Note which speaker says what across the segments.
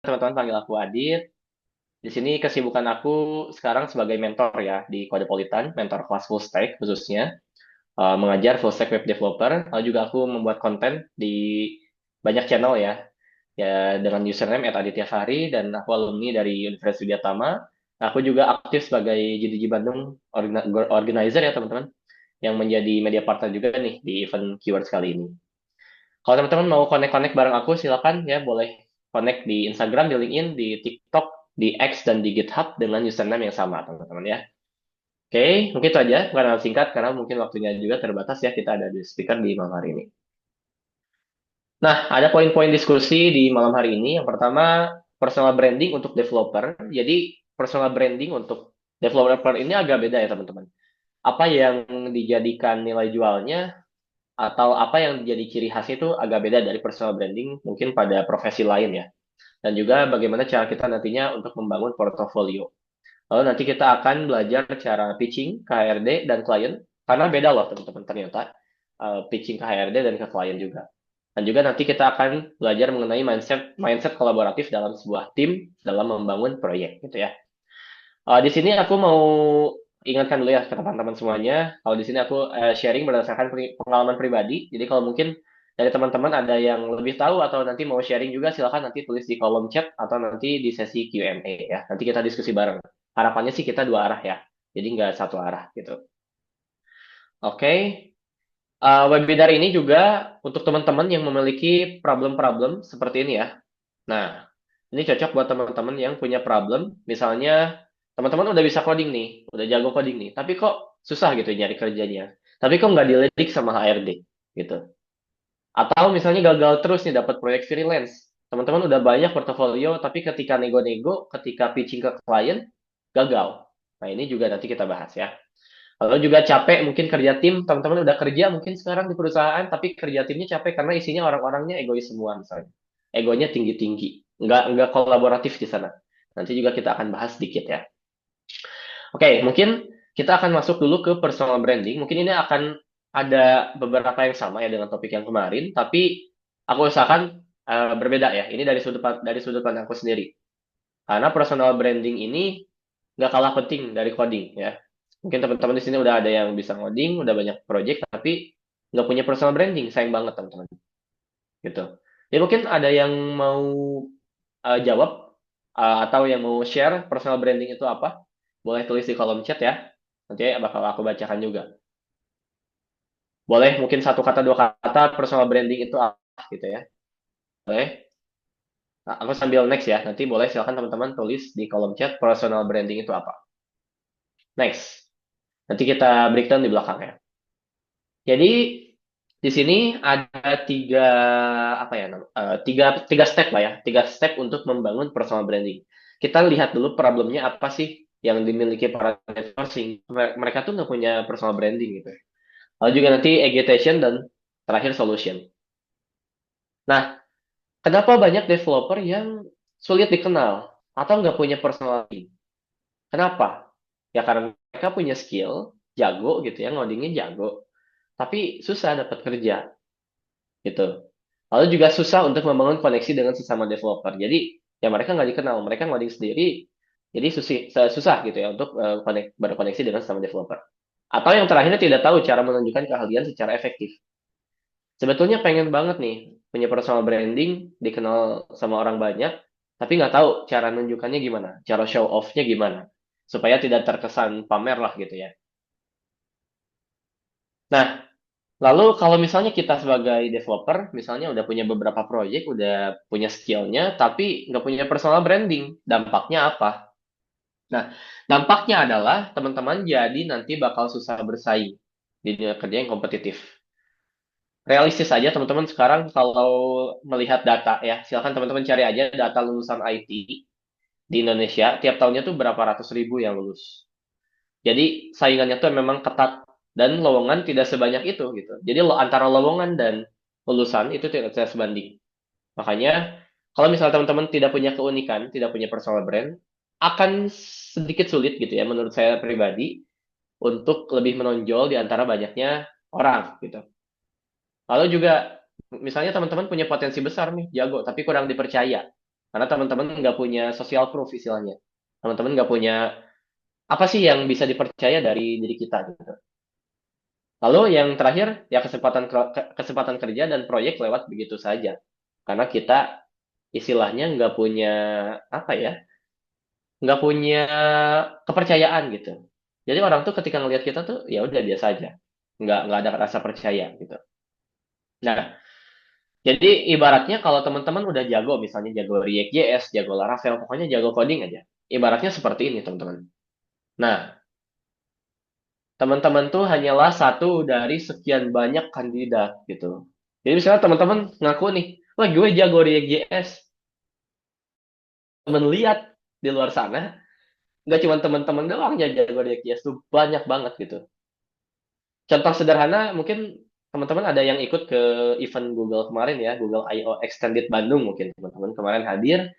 Speaker 1: Teman-teman panggil aku Adit. Di sini kesibukan aku sekarang sebagai mentor ya di Kodepolitan, mentor kelas full stack khususnya. Mengajar full stack web developer. Lalu juga aku membuat konten di banyak channel ya. Ya dengan username @aditya_fahri dan aku alumni dari Universitas Widyatama. Aku juga aktif sebagai JDG Bandung organizer ya teman-teman yang menjadi media partner juga nih di event Keywords kali ini. Kalau teman-teman mau connect-connect bareng aku, silakan ya boleh connect di Instagram, di LinkedIn, di TikTok, di X, dan di GitHub dengan username yang sama, teman-teman ya. Oke, mungkin itu aja, perkenalan singkat, karena mungkin waktunya juga terbatas ya, kita ada di speaker di malam hari ini. Nah, ada poin-poin diskusi di malam hari ini. Yang pertama, personal branding untuk developer. Jadi, personal branding untuk developer ini agak beda ya, teman-teman. Apa yang dijadikan nilai jualnya atau apa yang jadi ciri khasnya itu agak beda dari personal branding mungkin pada profesi lain ya. Dan juga bagaimana cara kita nantinya untuk membangun portofolio. Lalu nanti kita akan belajar cara pitching ke HRD dan klien, karena beda loh teman-teman ternyata pitching ke HRD dan ke klien juga. Dan juga nanti kita akan belajar mengenai mindset mindset kolaboratif dalam sebuah tim dalam membangun proyek gitu ya. Di sini aku mau ingatkan dulu ya ke teman-teman semuanya. Kalau di sini aku sharing berdasarkan pengalaman pribadi. Jadi kalau mungkin dari teman-teman ada yang lebih tahu atau nanti mau sharing juga silakan nanti tulis di kolom chat atau nanti di sesi Q&A ya. Nanti kita diskusi bareng. Harapannya sih kita dua arah ya. Jadi nggak satu arah gitu. Oke. Webinar ini juga untuk teman-teman yang memiliki problem-problem seperti ini ya. Nah, ini cocok buat teman-teman yang punya problem. Misalnya, teman-teman udah bisa coding nih, udah jago coding nih, tapi kok susah gitu nyari kerjanya. Tapi kok nggak dilirik sama HRD gitu. Atau misalnya gagal terus nih dapat proyek freelance. Teman-teman udah banyak portofolio, tapi ketika nego-nego, ketika pitching ke klien, gagal. Nah, ini juga nanti kita bahas ya. Lalu juga capek mungkin kerja tim, teman-teman udah kerja mungkin sekarang di perusahaan, tapi kerja timnya capek karena isinya orang-orangnya egois semua misalnya. Egonya tinggi-tinggi, nggak kolaboratif di sana. Nanti juga kita akan bahas sedikit ya. Oke, mungkin kita akan masuk dulu ke personal branding. Mungkin ini akan ada beberapa yang sama ya dengan topik yang kemarin, tapi aku usahakan berbeda ya. Ini dari sudut pandang aku sendiri. Karena personal branding ini nggak kalah penting dari coding ya. Mungkin teman-teman di sini udah ada yang bisa ngoding, udah banyak project, tapi nggak punya personal branding. Sayang banget teman-teman. Gitu. Jadi mungkin ada yang mau jawab atau yang mau share personal branding itu apa? Boleh tulis di kolom chat ya. Nanti bakal aku bacakan juga. Boleh mungkin satu kata dua kata personal branding itu apa gitu ya. Boleh. Nah, aku sambil next ya. Nanti boleh silakan teman-teman tulis di kolom chat personal branding itu apa. Next. Nanti kita breakdown di belakang ya. Jadi di sini ada tiga apa ya tiga step lah ya, tiga step untuk membangun personal branding. Kita lihat dulu problemnya apa sih yang dimiliki para developer sehingga mereka tuh nggak punya personal branding gitu. Lalu juga nanti agitation dan terakhir solution. Nah, kenapa banyak developer yang sulit dikenal atau nggak punya personal branding? Kenapa? Ya karena mereka punya skill, jago gitu ya, ngodingnya jago, tapi susah dapat kerja gitu. Lalu juga susah untuk membangun koneksi dengan sesama developer. Jadi ya mereka nggak dikenal, mereka ngoding sendiri, jadi susah gitu ya untuk berkoneksi dengan sesama developer. Atau yang terakhirnya tidak tahu cara menunjukkan keahlian secara efektif. Sebetulnya pengen banget nih punya personal branding, dikenal sama orang banyak, tapi nggak tahu cara nunjukannya gimana, cara show off-nya gimana, supaya tidak terkesan pamer lah gitu ya. Nah, lalu kalau misalnya kita sebagai developer, misalnya udah punya beberapa proyek, udah punya skillnya, tapi nggak punya personal branding, dampaknya apa? Nah, dampaknya adalah teman-teman jadi nanti bakal susah bersaing di dunia kerja yang kompetitif. Realistis aja teman-teman sekarang kalau melihat data ya, silakan teman-teman cari aja data lulusan IT di Indonesia, tiap tahunnya tuh berapa ratus ribu yang lulus. Jadi saingannya tuh memang ketat dan lowongan tidak sebanyak itu gitu. Jadi antara lowongan dan lulusan itu tidak sebanding. Makanya kalau misalnya teman-teman tidak punya keunikan, tidak punya personal brand, akan sedikit sulit gitu ya menurut saya pribadi untuk lebih menonjol di antara banyaknya orang gitu. Lalu juga misalnya teman-teman punya potensi besar nih, jago tapi kurang dipercaya. Karena teman-teman nggak punya social proof istilahnya. Teman-teman nggak punya apa sih yang bisa dipercaya dari diri kita gitu. Lalu yang terakhir ya kesempatan kerja dan proyek lewat begitu saja. Karena kita istilahnya nggak punya apa ya, nggak punya kepercayaan gitu. Jadi orang tuh ketika ngelihat kita tuh ya udah biasa aja, nggak ada rasa percaya gitu. Nah, jadi ibaratnya kalau teman-teman udah jago, misalnya jago React.js, jago Laravel, pokoknya jago coding aja. Ibaratnya seperti ini teman-teman. Nah, teman-teman tuh hanyalah satu dari sekian banyak kandidat gitu. Jadi misalnya teman-teman ngaku nih, wah gue jago React.js. Temen lihat di luar sana, nggak cuma teman-teman doang yang jago React.js tuh banyak banget gitu. Contoh sederhana, mungkin teman-teman ada yang ikut ke event Google kemarin ya, Google I/O Extended Bandung mungkin teman-teman kemarin hadir.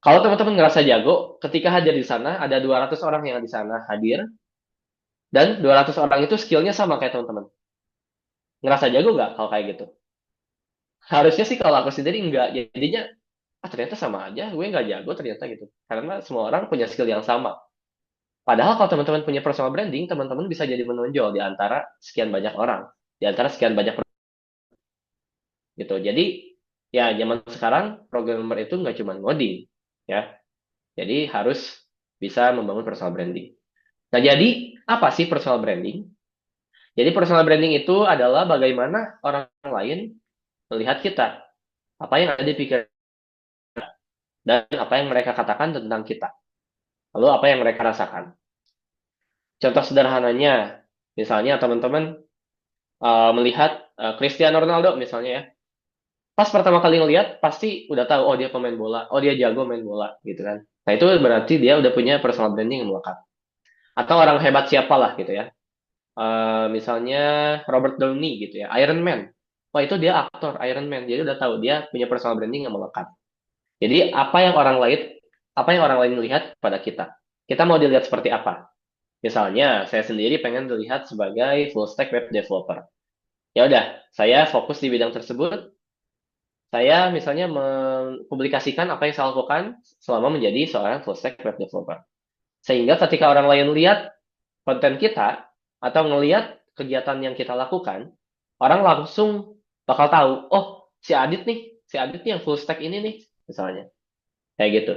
Speaker 1: Kalau teman-teman ngerasa jago, ketika hadir di sana, ada 200 orang yang di sana hadir, dan 200 orang itu skillnya sama kayak teman-teman. Ngerasa jago nggak kalau kayak gitu? Harusnya sih kalau aku sendiri nggak. Jadinya, ternyata sama aja, gue nggak jago ternyata gitu. Karena semua orang punya skill yang sama. Padahal kalau teman-teman punya personal branding, teman-teman bisa jadi menonjol di antara sekian banyak orang. Di antara sekian banyak gitu. Jadi ya zaman sekarang programmer itu nggak cuma ngoding ya. Jadi harus bisa membangun personal branding. Nah, jadi apa sih personal branding? Jadi personal branding itu adalah bagaimana orang lain melihat kita, apa yang ada di pikiran dan apa yang mereka katakan tentang kita. Lalu apa yang mereka rasakan. Contoh sederhananya, misalnya teman-teman melihat Cristiano Ronaldo misalnya ya. Pas pertama kali ngelihat pasti udah tahu oh dia pemain bola, oh dia jago main bola gitu kan. Nah, itu berarti dia udah punya personal branding yang melekat. Atau orang hebat siapa lah gitu ya. Misalnya Robert Downey gitu ya, Iron Man. Wah, itu dia aktor Iron Man. Jadi udah tahu dia punya personal branding yang melekat. Jadi apa yang orang lain lihat pada kita. Kita mau dilihat seperti apa? Misalnya, saya sendiri pengen dilihat sebagai full stack web developer. Ya udah, saya fokus di bidang tersebut. Saya misalnya mempublikasikan apa yang saya lakukan selama menjadi seorang full stack web developer. Sehingga ketika orang lain lihat konten kita atau ngelihat kegiatan yang kita lakukan, orang langsung bakal tahu, oh si Adit nih yang full stack ini nih, misalnya. Kayak gitu.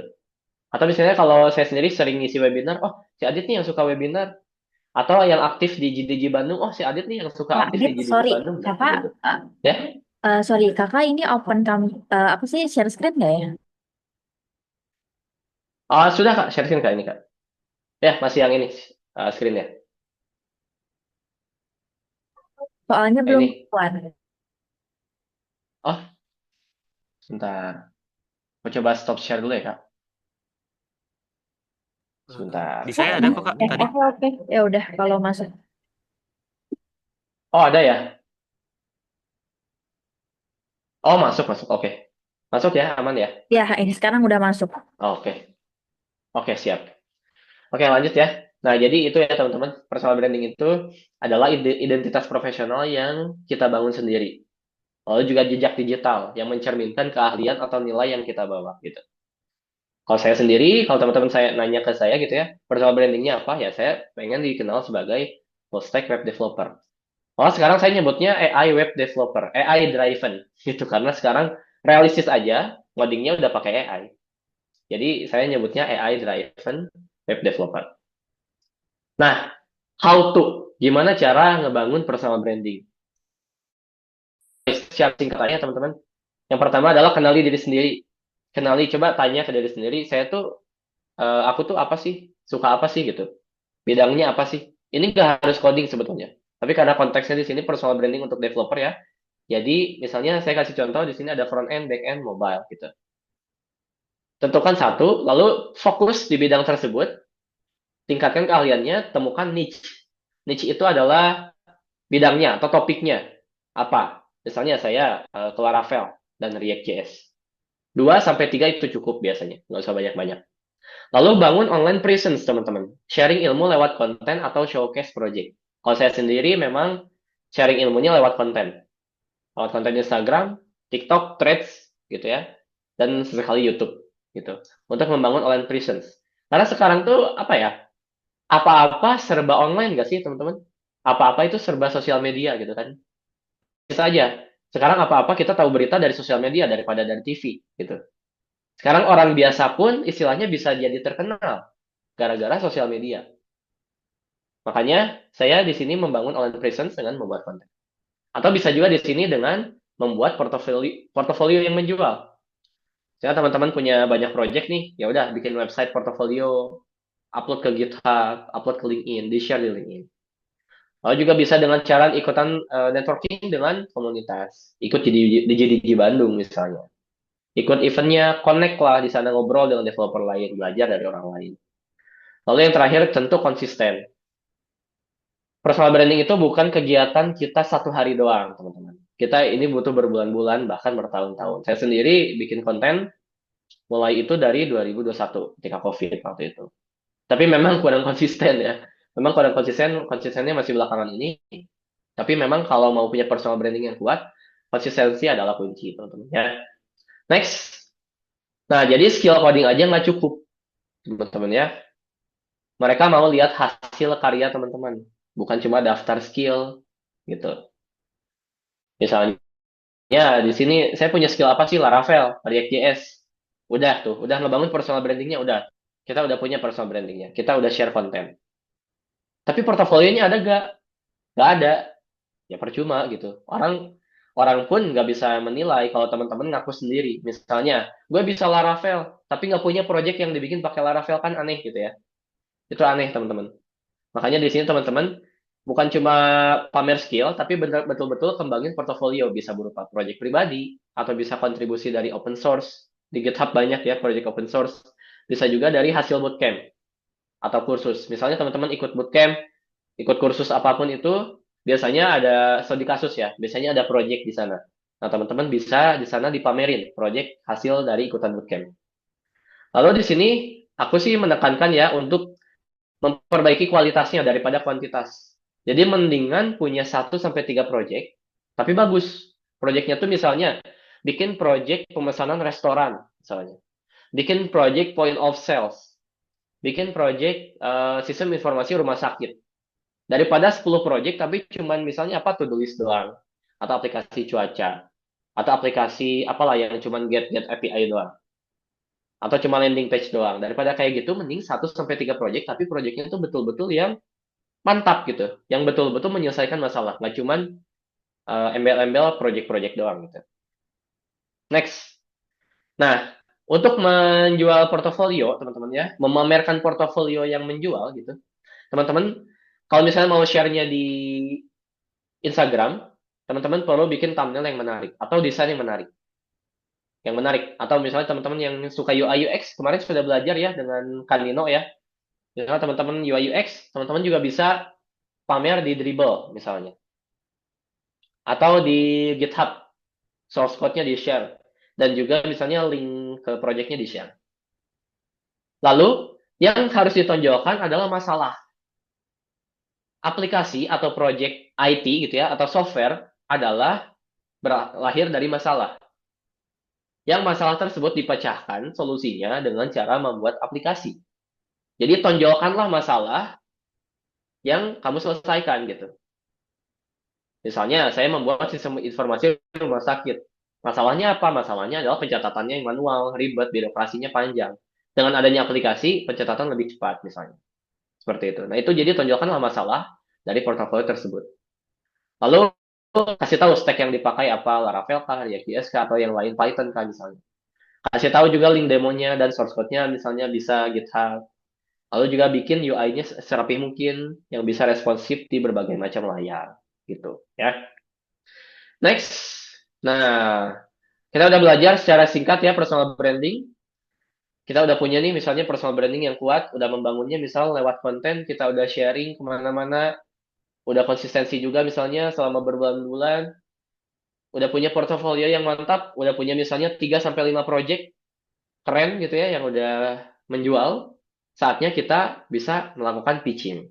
Speaker 1: Atau misalnya kalau saya sendiri sering ngisi webinar, oh si Adit nih yang suka webinar. Atau yang aktif di GDG Bandung, oh si Adit nih yang suka
Speaker 2: Kak
Speaker 1: aktif di
Speaker 2: Adit,
Speaker 1: GDG
Speaker 2: sorry,
Speaker 1: Bandung, nah kayak
Speaker 2: kakak,
Speaker 1: gitu. Ya,
Speaker 2: sorry, kakak ini open apa sih share screen nggak ya?
Speaker 1: sudah Kak, share screen Kak ini Kak. Ya, masih yang ini screen-nya.
Speaker 2: Soalnya
Speaker 1: Kayak
Speaker 2: belum
Speaker 1: ini.
Speaker 2: keluar.
Speaker 1: Oh, sebentar. Mau coba stop share dulu ya, Kak.
Speaker 3: Di
Speaker 1: Sebentar.
Speaker 3: saya ada kok Kak tadi.
Speaker 2: Oke, oke. Ya udah, kalau masuk.
Speaker 1: Oh, ada ya? Oh, masuk, masuk. Oke. Masuk ya, aman ya?
Speaker 2: Ya, ini sekarang udah masuk.
Speaker 1: Oke. Oke, siap. Oke, lanjut ya. Nah, jadi itu ya teman-teman. Personal branding itu adalah identitas profesional yang kita bangun sendiri. Lalu juga jejak digital yang mencerminkan keahlian atau nilai yang kita bawa gitu. Kalau saya sendiri, kalau teman-teman saya nanya ke saya gitu ya, personal brandingnya apa? Ya saya pengen dikenal sebagai full stack web developer. Oh, sekarang saya nyebutnya AI web developer, AI driven gitu karena sekarang realistis aja ngodingnya udah pakai AI. Jadi saya nyebutnya AI driven web developer. Nah, how to? Gimana cara ngebangun personal branding? Secara singkatnya teman-teman, yang pertama adalah kenali diri sendiri. Kenali, coba tanya ke diri sendiri, aku tuh apa sih? Suka apa sih gitu? Bidangnya apa sih? Ini nggak harus coding sebetulnya. Tapi karena konteksnya di sini personal branding untuk developer ya. Jadi misalnya saya kasih contoh di sini ada front end, back end, mobile gitu. Tentukan satu, lalu fokus di bidang tersebut, tingkatkan keahliannya, temukan niche. Niche itu adalah bidangnya atau topiknya. Apa? Misalnya saya ke Laravel dan React.js. 2 sampai 3 itu cukup biasanya, nggak usah banyak-banyak. Lalu bangun online presence, teman-teman. Sharing ilmu lewat konten atau showcase project. Kalau saya sendiri memang sharing ilmunya lewat konten. Instagram, TikTok, Threads, gitu ya. Dan sesekali YouTube. gitu, untuk membangun online presence. Karena sekarang tuh apa ya? Apa-apa serba online nggak sih teman-teman? Apa-apa itu serba sosial media gitu kan? Bisa aja. Sekarang apa-apa kita tahu berita dari sosial media daripada dari TV gitu. Sekarang orang biasa pun istilahnya bisa jadi terkenal gara-gara sosial media. Makanya saya di sini membangun online presence dengan membuat konten. Atau bisa juga di sini dengan membuat portofolio portofolio yang menjual. Saya teman-teman punya banyak project nih, ya udah bikin website portofolio, upload ke GitHub, upload ke LinkedIn, di-share di LinkedIn. Lalu juga bisa dengan cara ikutan networking dengan komunitas. Ikut di JDG Bandung misalnya. Ikut eventnya, connect lah di sana ngobrol dengan developer lain, belajar dari orang lain. Lalu yang terakhir tentu konsisten. Personal branding itu bukan kegiatan kita satu hari doang, teman-teman. Kita ini butuh berbulan-bulan, bahkan bertahun-tahun. Saya sendiri bikin konten mulai itu dari 2021, ketika COVID waktu itu. Tapi memang kurang konsisten ya. Memang kurang konsisten, konsistennya masih belakangan ini. Tapi memang kalau mau punya personal branding yang kuat, konsistensi adalah kunci, teman-teman. Ya. Next. Nah, jadi skill coding aja nggak cukup, teman-teman ya. Mereka mau lihat hasil karya teman-teman, bukan cuma daftar skill gitu. Misalnya di sini saya punya skill apa sih Laravel, React.js. Udah tuh, udah ngebangun personal brandingnya udah. Kita udah punya personal brandingnya, kita udah share konten. Tapi portofolionya ada gak? Gak ada. Ya percuma gitu. Orang orang pun nggak bisa menilai kalau teman-teman ngaku sendiri. Misalnya, gue bisa Laravel, tapi nggak punya project yang dibikin pakai Laravel kan aneh gitu ya. Itu aneh teman-teman. Makanya di sini teman-teman bukan cuma pamer skill, tapi betul-betul kembangin portofolio. Bisa berupa project pribadi, atau bisa kontribusi dari open source. Di GitHub banyak ya project open source. Bisa juga dari hasil bootcamp atau kursus. Misalnya teman-teman ikut bootcamp, ikut kursus apapun itu, biasanya ada studi kasus ya. Biasanya ada project di sana. Nah, teman-teman bisa di sana dipamerin project hasil dari ikutan bootcamp. Lalu di sini aku sih menekankan ya untuk memperbaiki kualitasnya daripada kuantitas. Jadi mendingan punya 1 sampai 3 project, tapi bagus. Projectnya tuh misalnya bikin project pemesanan restoran, misalnya. Bikin project point of sales. Bikin project sistem informasi rumah sakit. Daripada 10 project, tapi cuman misalnya apa, to-do list doang. Atau aplikasi cuaca. Atau aplikasi apalah yang cuman get-get API doang. Atau cuma landing page doang. Daripada kayak gitu, mending 1 sampai 3 project, tapi projectnya tuh betul-betul yang mantap gitu, yang betul-betul menyelesaikan masalah, nggak cuman embel-embel project-project doang gitu. Next. Nah, untuk menjual portofolio, teman-teman ya, memamerkan portofolio yang menjual gitu, teman-teman, kalau misalnya mau share-nya di Instagram, teman-teman perlu bikin thumbnail yang menarik atau desain yang menarik, atau misalnya teman-teman yang suka UI UX, kemarin sudah belajar ya dengan Kanino ya. Misalnya teman-teman UI UX, teman-teman juga bisa pamer di Dribbble misalnya, atau di GitHub source code-nya di-share. Dan juga misalnya link ke project-nya di-share. Lalu, yang harus ditonjolkan adalah masalah. Aplikasi atau project IT gitu ya, atau software adalah lahir dari masalah. Yang masalah tersebut dipecahkan solusinya dengan cara membuat aplikasi. Jadi tonjolkanlah masalah yang kamu selesaikan gitu. Misalnya, saya membuat sistem informasi rumah sakit. Masalahnya apa? Masalahnya adalah pencatatannya yang manual, ribet, birokrasinya panjang. Dengan adanya aplikasi, pencatatan lebih cepat, misalnya. Seperti itu. Nah, itu jadi tonjolkanlah masalah dari portofolio tersebut. Lalu, kasih tahu stack yang dipakai apa, Laravel kah, React.js kah, atau yang lain, Python kah, misalnya. Kasih tahu juga link demonya dan source code-nya, misalnya bisa GitHub. Lalu juga bikin UI-nya serapi mungkin, yang bisa responsif di berbagai macam layar. Gitu, ya. Next. Nah, kita udah belajar secara singkat ya personal branding. Kita udah punya nih misalnya personal branding yang kuat, udah membangunnya misal lewat konten, kita udah sharing kemana-mana, udah konsistensi juga misalnya selama berbulan-bulan, udah punya portofolio yang mantap, udah punya misalnya 3 sampai 5 project keren gitu ya yang udah menjual, saatnya kita bisa melakukan pitching.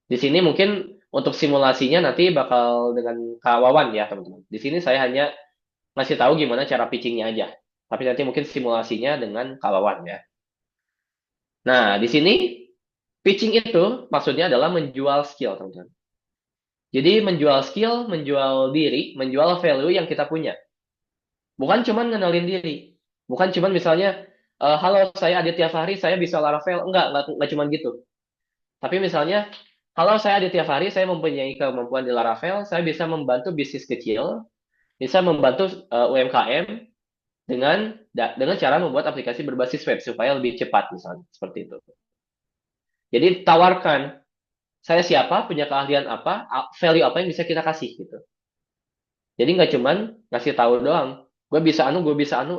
Speaker 1: Di sini mungkin untuk simulasinya nanti bakal dengan Kak Wawan ya teman-teman. Di sini saya hanya ngasih tahu gimana cara pitchingnya aja. tapi nanti mungkin simulasinya dengan kawan ya. Nah, di sini pitching itu maksudnya adalah menjual skill, teman-teman. Jadi menjual skill, menjual diri, menjual value yang kita punya. Bukan cuma ngenalin diri. Bukan cuma misalnya, halo saya Aditya Fahri, saya bisa Laravel. Enggak cuma gitu. Tapi misalnya, halo saya Aditya Fahri, saya mempunyai kemampuan di Laravel, saya bisa membantu bisnis kecil, bisa membantu UMKM dengan cara membuat aplikasi berbasis web supaya lebih cepat misalnya, seperti itu. Jadi tawarkan, saya siapa, punya keahlian apa, value apa yang bisa kita kasih gitu. Jadi nggak cuman ngasih tahu doang, gue bisa anu,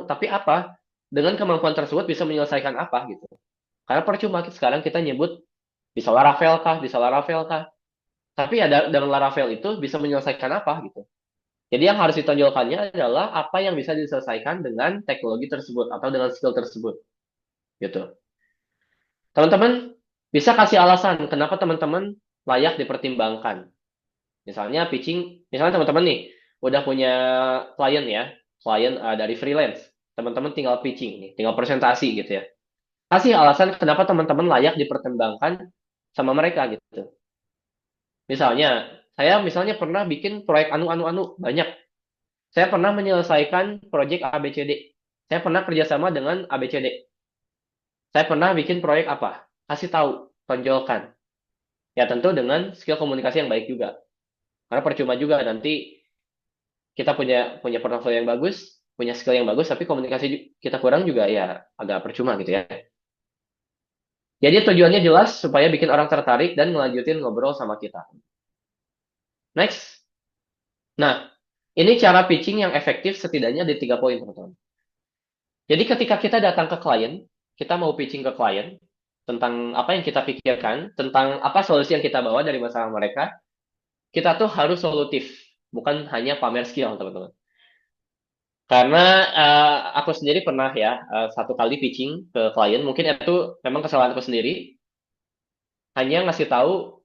Speaker 1: tapi apa? Dengan kemampuan tersebut bisa menyelesaikan apa gitu. Karena percuma sekarang kita nyebut bisa Laravel kah, bisa Laravel kah. Tapi ya dengan Laravel itu bisa menyelesaikan apa gitu. Jadi yang harus ditonjolkannya adalah apa yang bisa diselesaikan dengan teknologi tersebut atau dengan skill tersebut gitu. Teman-teman bisa kasih alasan kenapa teman-teman layak dipertimbangkan. Misalnya pitching, misalnya teman-teman nih udah punya klien ya, klien dari freelance. Teman-teman tinggal pitching nih, tinggal presentasi gitu ya. Kasih alasan kenapa teman-teman layak dipertimbangkan sama mereka gitu. Misalnya, saya misalnya pernah bikin proyek anu banyak. Saya pernah menyelesaikan proyek ABCD. Saya pernah kerjasama dengan ABCD. Saya pernah bikin proyek apa? Kasih tahu, tonjolkan. Ya tentu dengan skill komunikasi yang baik juga. Karena percuma juga nanti kita punya punya portofolio yang bagus, punya skill yang bagus, tapi komunikasi kita kurang juga ya agak percuma gitu ya. Jadi tujuannya jelas supaya bikin orang tertarik dan ngelanjutin ngobrol sama kita. Next. Nah, ini cara pitching yang efektif setidaknya di 3 poin, teman-teman. Jadi ketika kita datang ke klien, kita mau pitching ke klien tentang apa yang kita pikirkan, tentang apa solusi yang kita bawa dari masalah mereka, kita tuh harus solutif, bukan hanya pamer skill, teman-teman. Karena aku sendiri pernah ya 1 kali pitching ke klien, mungkin itu memang kesalahan aku sendiri, hanya ngasih tahu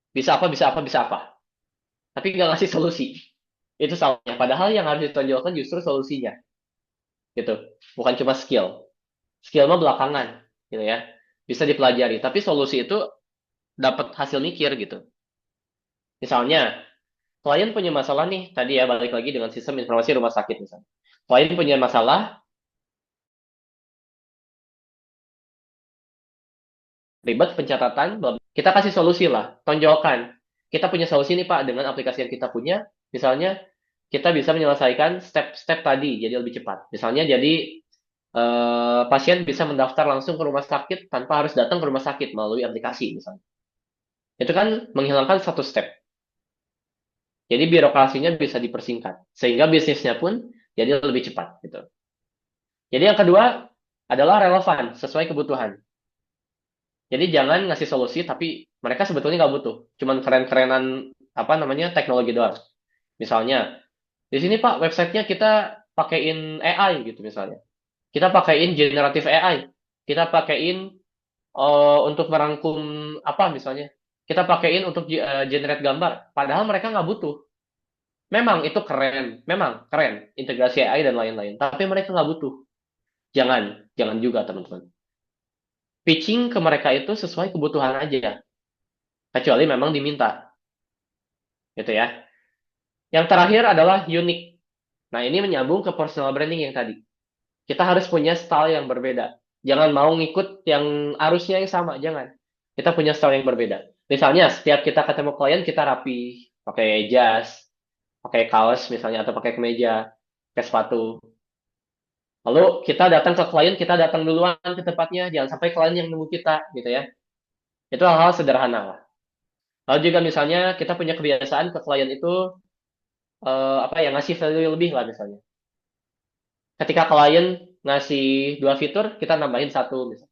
Speaker 1: bisa apa, bisa apa, bisa apa, tapi nggak ngasih solusi. Itu salahnya. Padahal yang harus ditonjolkan justru solusinya, gitu. Bukan cuma skill. Skill mah belakangan, gitu ya. Bisa dipelajari, tapi solusi itu dapat hasil mikir gitu. Misalnya, klien punya masalah nih, tadi ya balik lagi dengan sistem informasi rumah sakit misalnya. Klien punya masalah ribet pencatatan, kita kasih solusi lah, tonjolkan. Kita punya solusi nih Pak dengan aplikasi yang kita punya, misalnya kita bisa menyelesaikan step-step tadi jadi lebih cepat. Misalnya jadi pasien bisa mendaftar langsung ke rumah sakit tanpa harus datang ke rumah sakit melalui aplikasi misalnya. Itu kan menghilangkan 1 step. Jadi birokrasinya bisa dipersingkat sehingga bisnisnya pun jadi lebih cepat gitu. Jadi yang kedua adalah relevan sesuai kebutuhan. Jadi jangan ngasih solusi tapi mereka sebetulnya nggak butuh, cuman keren-kerenan apa namanya teknologi doang. Misalnya di sini Pak websitenya kita pakaiin AI gitu misalnya. Kita pakaiin generatif AI. Kita pakaiin untuk merangkum apa misalnya. Kita pakaiin untuk generate gambar. Padahal mereka nggak butuh. Memang itu keren, memang keren integrasi AI dan lain-lain. Tapi mereka nggak butuh. Jangan, jangan juga teman-teman. Pitching ke mereka itu sesuai kebutuhan aja, kecuali memang diminta, gitu ya. Yang terakhir adalah unik. Nah ini menyambung ke personal branding yang tadi. Kita harus punya style yang berbeda. Jangan mau ngikut yang arusnya yang sama, jangan. Kita punya style yang berbeda. Misalnya setiap kita ketemu klien kita rapi, pakai jas, pakai kaos misalnya atau pakai kemeja, pakai sepatu. Lalu kita datang ke klien, kita datang duluan ke tempatnya, jangan sampai klien yang nunggu kita, gitu ya. Itu hal-hal sederhana lah. Lalu juga misalnya kita punya kebiasaan ke klien itu apa ya ngasih value lebih lah misalnya. Ketika klien ngasih 2 fitur, kita nambahin 1 misalnya.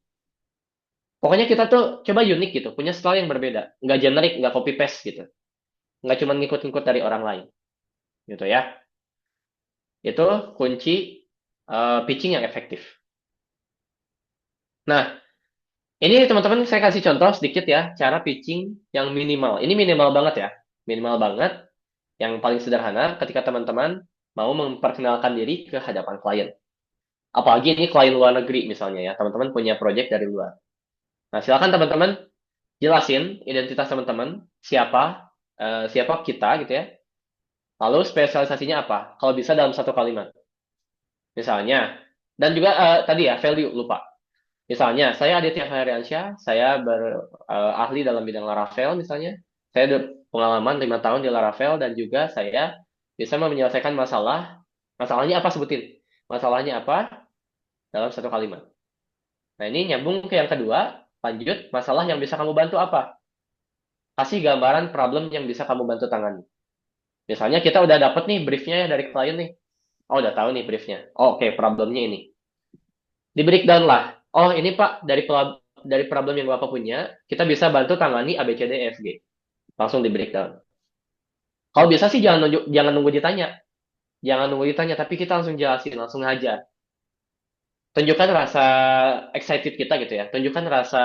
Speaker 1: Pokoknya kita tuh coba unik gitu, punya style yang berbeda, nggak generik, nggak copy paste gitu, nggak cuma ngikut-ngikut dari orang lain, gitu ya. Itu kunci pitching yang efektif. Nah, ini teman-teman saya kasih contoh sedikit ya, cara pitching yang minimal. Ini minimal banget ya, minimal banget, yang paling sederhana ketika teman-teman mau memperkenalkan diri ke hadapan klien. Apalagi ini klien luar negeri misalnya ya, teman-teman punya project dari luar. Nah, silakan teman-teman jelasin identitas teman-teman, siapa kita gitu ya. Lalu spesialisasinya apa? Kalau bisa dalam satu kalimat. Misalnya, dan juga tadi ya value lupa. Misalnya, saya Aditya Fehryansyah, saya ahli dalam bidang Laravel misalnya. Saya ada pengalaman 5 tahun di Laravel dan juga saya bisa menyelesaikan masalah. Masalahnya apa sebutin? Masalahnya apa dalam satu kalimat. Nah, ini nyambung ke yang kedua. Lanjut, masalah yang bisa kamu bantu apa? Kasih gambaran problem yang bisa kamu bantu tangani. Misalnya kita udah dapet nih briefnya ya dari klien nih. Oh, udah tahu nih briefnya. Oh, oke, problemnya ini. Di breakdown lah. Oh, ini Pak, dari problem yang Bapak punya, kita bisa bantu tangani A, B, C, D, E, F, G. Langsung di breakdown. Kalau bisa sih jangan nunggu ditanya. Jangan nunggu ditanya, tapi kita langsung jelasin, langsung hajar. Tunjukkan rasa excited kita gitu ya. Tunjukkan rasa,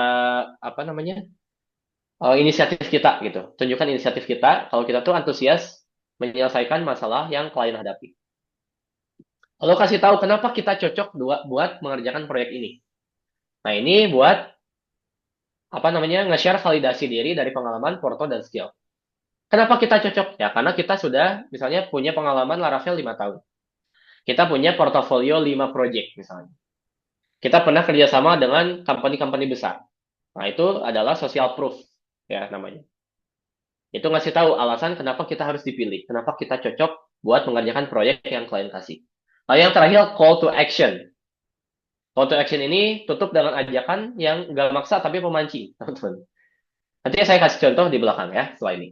Speaker 1: apa namanya, inisiatif kita gitu. Tunjukkan inisiatif kita kalau kita tuh antusias menyelesaikan masalah yang klien hadapi. Lalu kasih tahu kenapa kita cocok buat mengerjakan proyek ini. Nah, ini buat apa namanya nge-share validasi diri dari pengalaman, porto, dan skill. Kenapa kita cocok? Ya, karena kita sudah misalnya punya pengalaman Laravel 5 tahun. Kita punya portofolio 5 project misalnya. Kita pernah kerjasama dengan company-company besar. Nah, itu adalah social proof ya namanya. Itu ngasih tahu alasan kenapa kita harus dipilih, kenapa kita cocok buat mengerjakan proyek yang klien kasih. Lalu yang terakhir, call to action. Call to action ini tutup dengan ajakan yang nggak maksa tapi pemancing, teman-teman. Nanti saya kasih contoh di belakang ya, setelah ini.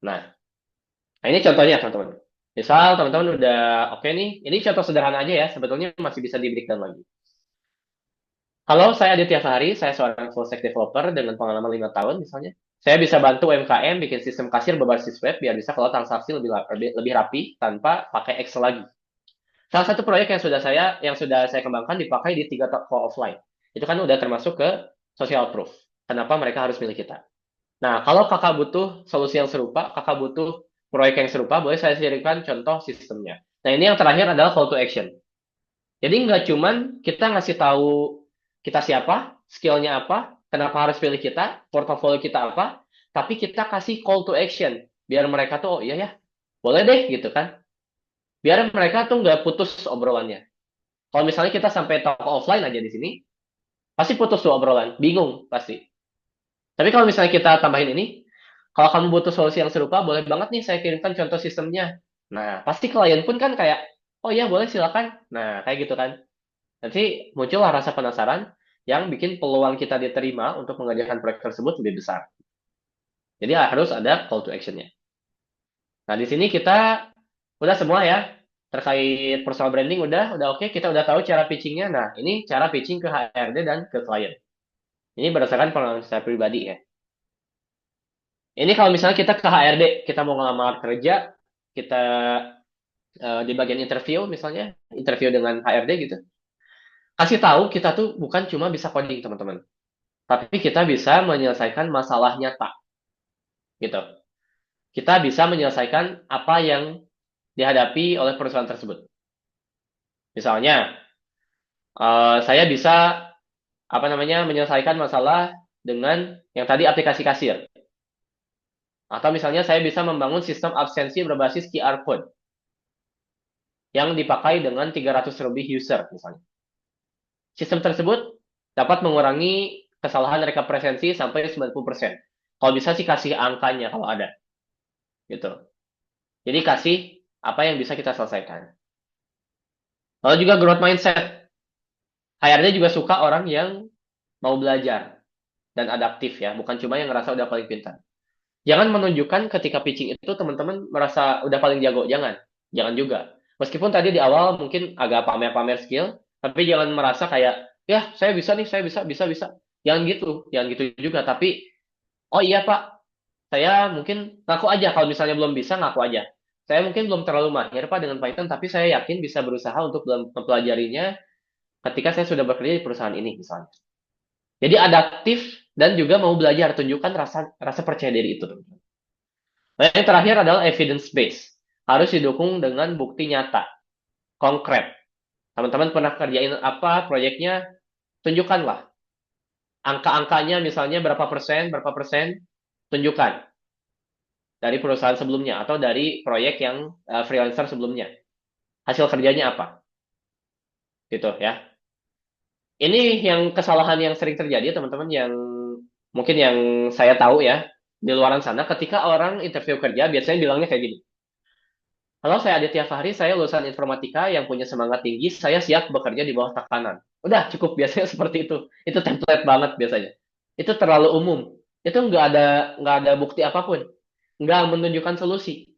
Speaker 1: Nah, nah ini contohnya, teman-teman. Misal teman-teman udah oke nih, ini contoh sederhana aja ya, sebetulnya masih bisa di breakdown lagi. Kalau saya Aditya Fahri, saya seorang full stack developer dengan pengalaman 5 tahun misalnya. Saya bisa bantu UMKM bikin sistem kasir berbasis web biar bisa kalau transaksi lebih rapi tanpa pakai Excel lagi. Salah satu proyek yang sudah saya kembangkan dipakai di 3 toko offline. Itu kan udah termasuk ke social proof. Kenapa mereka harus milih kita? Nah, kalau kakak butuh solusi yang serupa, kakak butuh proyek yang serupa, boleh saya sharingkan contoh sistemnya. Nah, ini yang terakhir adalah call to action. Jadi nggak cuman kita ngasih tahu kita siapa, skillnya apa, kenapa harus pilih kita, portofolio kita apa, tapi kita kasih call to action. Biar mereka tuh, oh iya ya, boleh deh gitu kan. Biar mereka tuh nggak putus obrolannya. Kalau misalnya kita sampai toko offline aja di sini, pasti putus tuh obrolan, bingung pasti. Tapi kalau misalnya kita tambahin ini, kalau kamu butuh solusi yang serupa, boleh banget nih saya kirimkan contoh sistemnya. Nah, pasti klien pun kan kayak, oh iya boleh silakan. Nah, kayak gitu kan. Nanti muncullah rasa penasaran yang bikin peluang kita diterima untuk mengerjakan proyek tersebut lebih besar. Jadi harus ada call to action-nya. Nah, di sini kita udah semua ya. Terkait personal branding udah oke. Kita udah tahu cara pitching-nya. Nah, ini cara pitching ke HRD dan ke klien. Ini berdasarkan pengalaman saya pribadi ya. Ini kalau misalnya kita ke HRD, kita mau ngelamar kerja, kita di bagian interview misalnya, interview dengan HRD gitu. Kasih tahu kita tuh bukan cuma bisa coding, teman-teman. Tapi kita bisa menyelesaikan masalah nyata gitu. Kita bisa menyelesaikan apa yang dihadapi oleh perusahaan tersebut. Misalnya, saya bisa apa namanya menyelesaikan masalah dengan yang tadi aplikasi kasir. Atau misalnya saya bisa membangun sistem absensi berbasis QR code yang dipakai dengan 300 lebih user misalnya. Sistem tersebut dapat mengurangi kesalahan reka presensi sampai 90%. Kalau bisa sih kasih angkanya kalau ada. Gitu. Jadi kasih apa yang bisa kita selesaikan. Lalu juga growth mindset. HRD juga suka orang yang mau belajar dan adaptif ya, bukan cuma yang ngerasa udah paling pintar. Jangan menunjukkan ketika pitching itu teman-teman merasa udah paling jago, jangan. Jangan juga. Meskipun tadi di awal mungkin agak pamer-pamer skill, tapi jangan merasa kayak, ya saya bisa nih, saya bisa. Jangan gitu juga. Tapi, oh iya Pak, saya mungkin ngaku aja, kalau misalnya belum bisa, ngaku aja. Saya mungkin belum terlalu mahir Pak dengan Python, tapi saya yakin bisa berusaha untuk mempelajarinya ketika saya sudah bekerja di perusahaan ini, misalnya. Jadi adaptif dan juga mau belajar, tunjukkan rasa rasa percaya diri itu. Nah, yang terakhir adalah evidence based. Harus didukung dengan bukti nyata, konkret. Teman-teman pernah kerjain apa proyeknya? Tunjukkanlah. Angka-angkanya misalnya berapa persen, tunjukkan dari perusahaan sebelumnya atau dari proyek yang freelancer sebelumnya. Hasil kerjanya apa? Gitu ya. Ini yang kesalahan yang sering terjadi teman-teman yang mungkin yang saya tahu ya di luaran sana ketika orang interview kerja biasanya bilangnya kayak gini. Halo, saya Aditya Fahri, saya lulusan informatika yang punya semangat tinggi, saya siap bekerja di bawah tekanan. Udah cukup biasanya seperti itu. Itu template banget biasanya. Itu terlalu umum. Itu nggak ada bukti apapun, nggak menunjukkan solusi.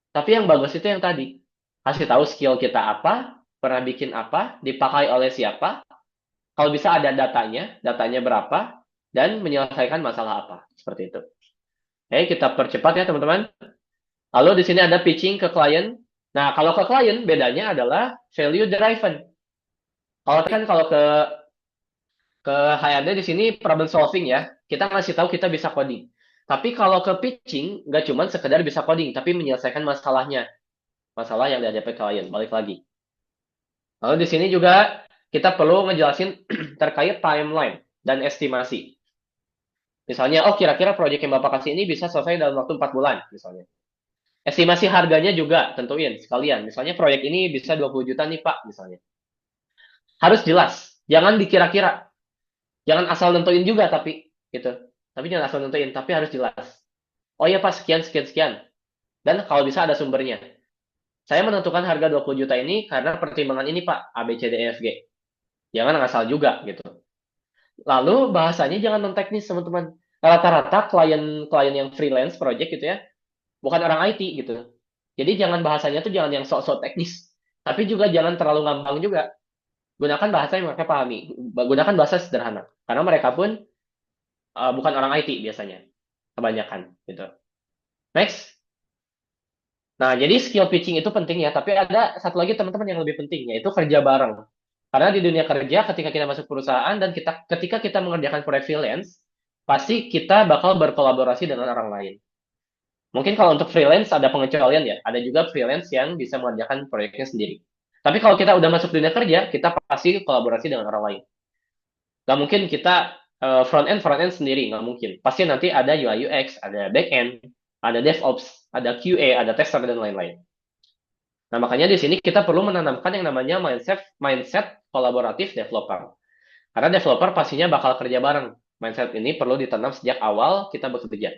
Speaker 1: Tapi yang bagus itu yang tadi, kasih tahu skill kita apa, pernah bikin apa, dipakai oleh siapa. Kalau bisa ada datanya berapa, dan menyelesaikan masalah apa. Seperti itu. Oke, kita percepat ya teman-teman. Lalu di sini ada pitching ke klien. Nah, kalau ke klien bedanya adalah value driven. Kalau ke HRD di sini problem solving ya. Kita ngasih tahu kita bisa coding. Tapi kalau ke pitching nggak cuma sekedar bisa coding, tapi menyelesaikan masalahnya, masalah yang dihadapi klien. Balik lagi. Lalu di sini juga kita perlu ngejelasin terkait timeline dan estimasi. Misalnya, oh kira-kira proyek yang Bapak kasih ini bisa selesai dalam waktu 4 bulan, misalnya. Estimasi harganya juga tentuin sekalian. Misalnya proyek ini bisa 20 juta nih Pak, misalnya. Harus jelas. Jangan dikira-kira. Jangan asal nentuin juga tapi gitu. Tapi jangan asal nentuin, tapi harus jelas. Oh iya Pak, sekian sekian sekian. Dan kalau bisa ada sumbernya. Saya menentukan harga 20 juta ini karena pertimbangan ini Pak, A B C D E F G. Jangan asal juga gitu. Lalu bahasanya jangan non teknis teman-teman. Rata-rata klien-klien yang freelance project gitu ya, bukan orang IT gitu. Jadi jangan bahasanya tuh jangan yang sok-sok teknis. Tapi juga jangan terlalu ngambang juga. Gunakan bahasa yang mereka pahami. Gunakan bahasa sederhana. Karena mereka pun bukan orang IT biasanya. Kebanyakan gitu. Next. Nah, jadi skill pitching itu penting ya. Tapi ada satu lagi teman-teman yang lebih penting, yaitu kerja bareng. Karena di dunia kerja, ketika kita masuk perusahaan dan ketika kita mengerjakan proyek freelance, pasti kita bakal berkolaborasi dengan orang lain. Mungkin kalau untuk freelance ada pengecualian ya. Ada juga freelance yang bisa mengerjakan proyeknya sendiri. Tapi kalau kita udah masuk dunia kerja, kita pasti kolaborasi dengan orang lain. Nggak mungkin kita front end sendiri, nggak mungkin. Pasti nanti ada UI UX, ada back end, ada DevOps, ada QA, ada tester dan lain-lain. Nah makanya di sini kita perlu menanamkan yang namanya mindset mindset kolaboratif developer. Karena developer pastinya bakal kerja bareng. Mindset ini perlu ditanam sejak awal kita bekerja.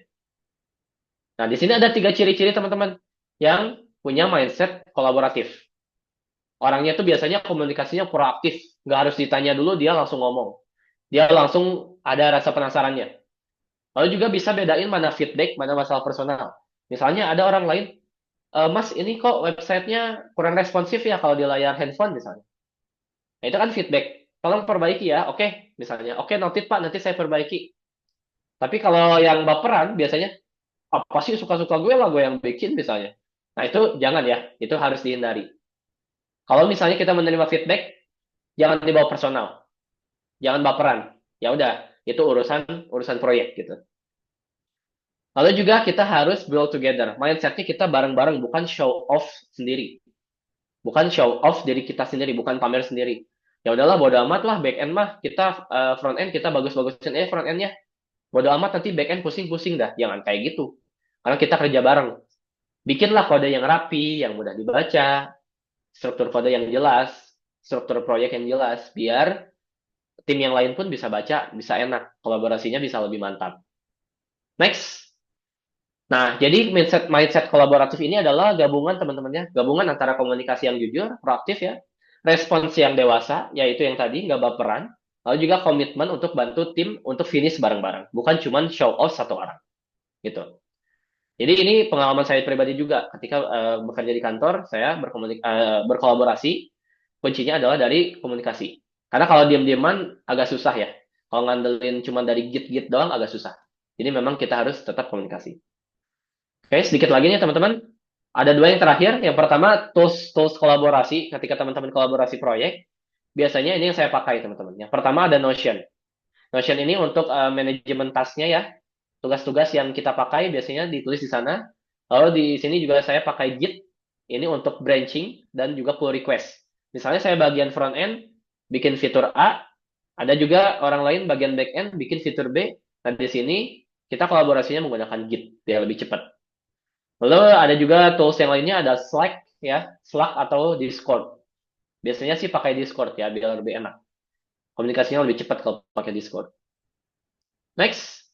Speaker 1: Nah di sini ada 3 ciri-ciri teman-teman yang punya mindset kolaboratif. Orangnya tuh biasanya komunikasinya proaktif, nggak harus ditanya dulu dia langsung ngomong. Dia langsung ada rasa penasarannya. Lalu juga bisa bedain mana feedback, mana masalah personal. Misalnya ada orang lain, Mas ini kok websitenya kurang responsif ya kalau di layar handphone misalnya. Nah, itu kan feedback. Tolong perbaiki ya, oke misalnya. Oke, noted Pak, nanti saya perbaiki. Tapi kalau yang baperan biasanya, apa sih suka-suka gue lah gue yang bikin misalnya. Nah itu jangan ya, itu harus dihindari. Kalau misalnya kita menerima feedback, jangan dibawa personal, jangan baperan. Ya udah, itu urusan urusan proyek gitu. Lalu juga kita harus build together. Mindsetnya kita bareng-bareng, bukan show off sendiri. Bukan show off diri kita sendiri, bukan pamer sendiri. Ya udahlah, bodo amat lah back end mah kita front end kita bagus-bagusin front endnya. Bodo amat nanti back end pusing-pusing dah. Jangan kayak gitu. Karena kita kerja bareng. Bikinlah kode yang rapi, yang mudah dibaca, struktur kode yang jelas, struktur proyek yang jelas, biar tim yang lain pun bisa baca, bisa enak, kolaborasinya bisa lebih mantap. Next. Nah, jadi mindset mindset kolaboratif ini adalah gabungan teman-temannya, gabungan antara komunikasi yang jujur, proaktif ya, respons yang dewasa, yaitu yang tadi nggak baperan, lalu juga komitmen untuk bantu tim untuk finish bareng-bareng, bukan cuma show off satu orang, gitu. Jadi ini pengalaman saya pribadi juga ketika bekerja di kantor, saya berkolaborasi, kuncinya adalah dari komunikasi. Karena kalau diam-diaman agak susah ya. Kalau ngandelin cuma dari git-git doang agak susah. Jadi memang kita harus tetap komunikasi. Oke, sedikit lagi nih teman-teman. Ada dua yang terakhir. Yang pertama, tools kolaborasi. Ketika teman-teman kolaborasi proyek, biasanya ini yang saya pakai teman-teman. Yang pertama ada Notion. Notion ini untuk manajemen tasknya ya. Tugas-tugas yang kita pakai biasanya ditulis di sana. Lalu di sini juga saya pakai Git. Ini untuk branching dan juga pull request. Misalnya saya bagian front end bikin fitur A, ada juga orang lain bagian back end bikin fitur B. Nah, di sini kita kolaborasinya menggunakan Git biar lebih cepat. Lalu ada juga tools yang lainnya, ada Slack ya, Slack atau Discord. Biasanya sih pakai Discord ya biar lebih enak. Komunikasinya lebih cepat kalau pakai Discord. Next.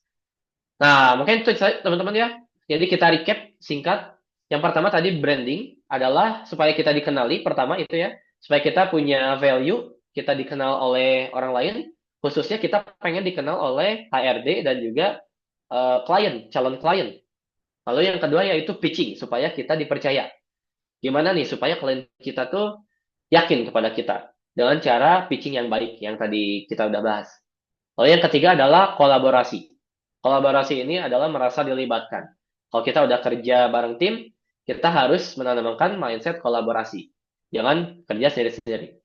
Speaker 1: Nah, mungkin itu saja, teman-teman ya. Jadi kita recap singkat. Yang pertama tadi branding adalah supaya kita dikenali, pertama itu ya. Supaya kita punya value, kita dikenal oleh orang lain. Khususnya kita pengen dikenal oleh HRD dan juga klien, calon klien. Lalu yang kedua yaitu pitching, supaya kita dipercaya. Gimana nih supaya klien kita tuh yakin kepada kita dengan cara pitching yang baik yang tadi kita udah bahas. Lalu yang ketiga adalah kolaborasi. Kolaborasi ini adalah merasa dilibatkan. Kalau kita udah kerja bareng tim, kita harus menanamkan mindset kolaborasi. Jangan kerja sendiri-sendiri.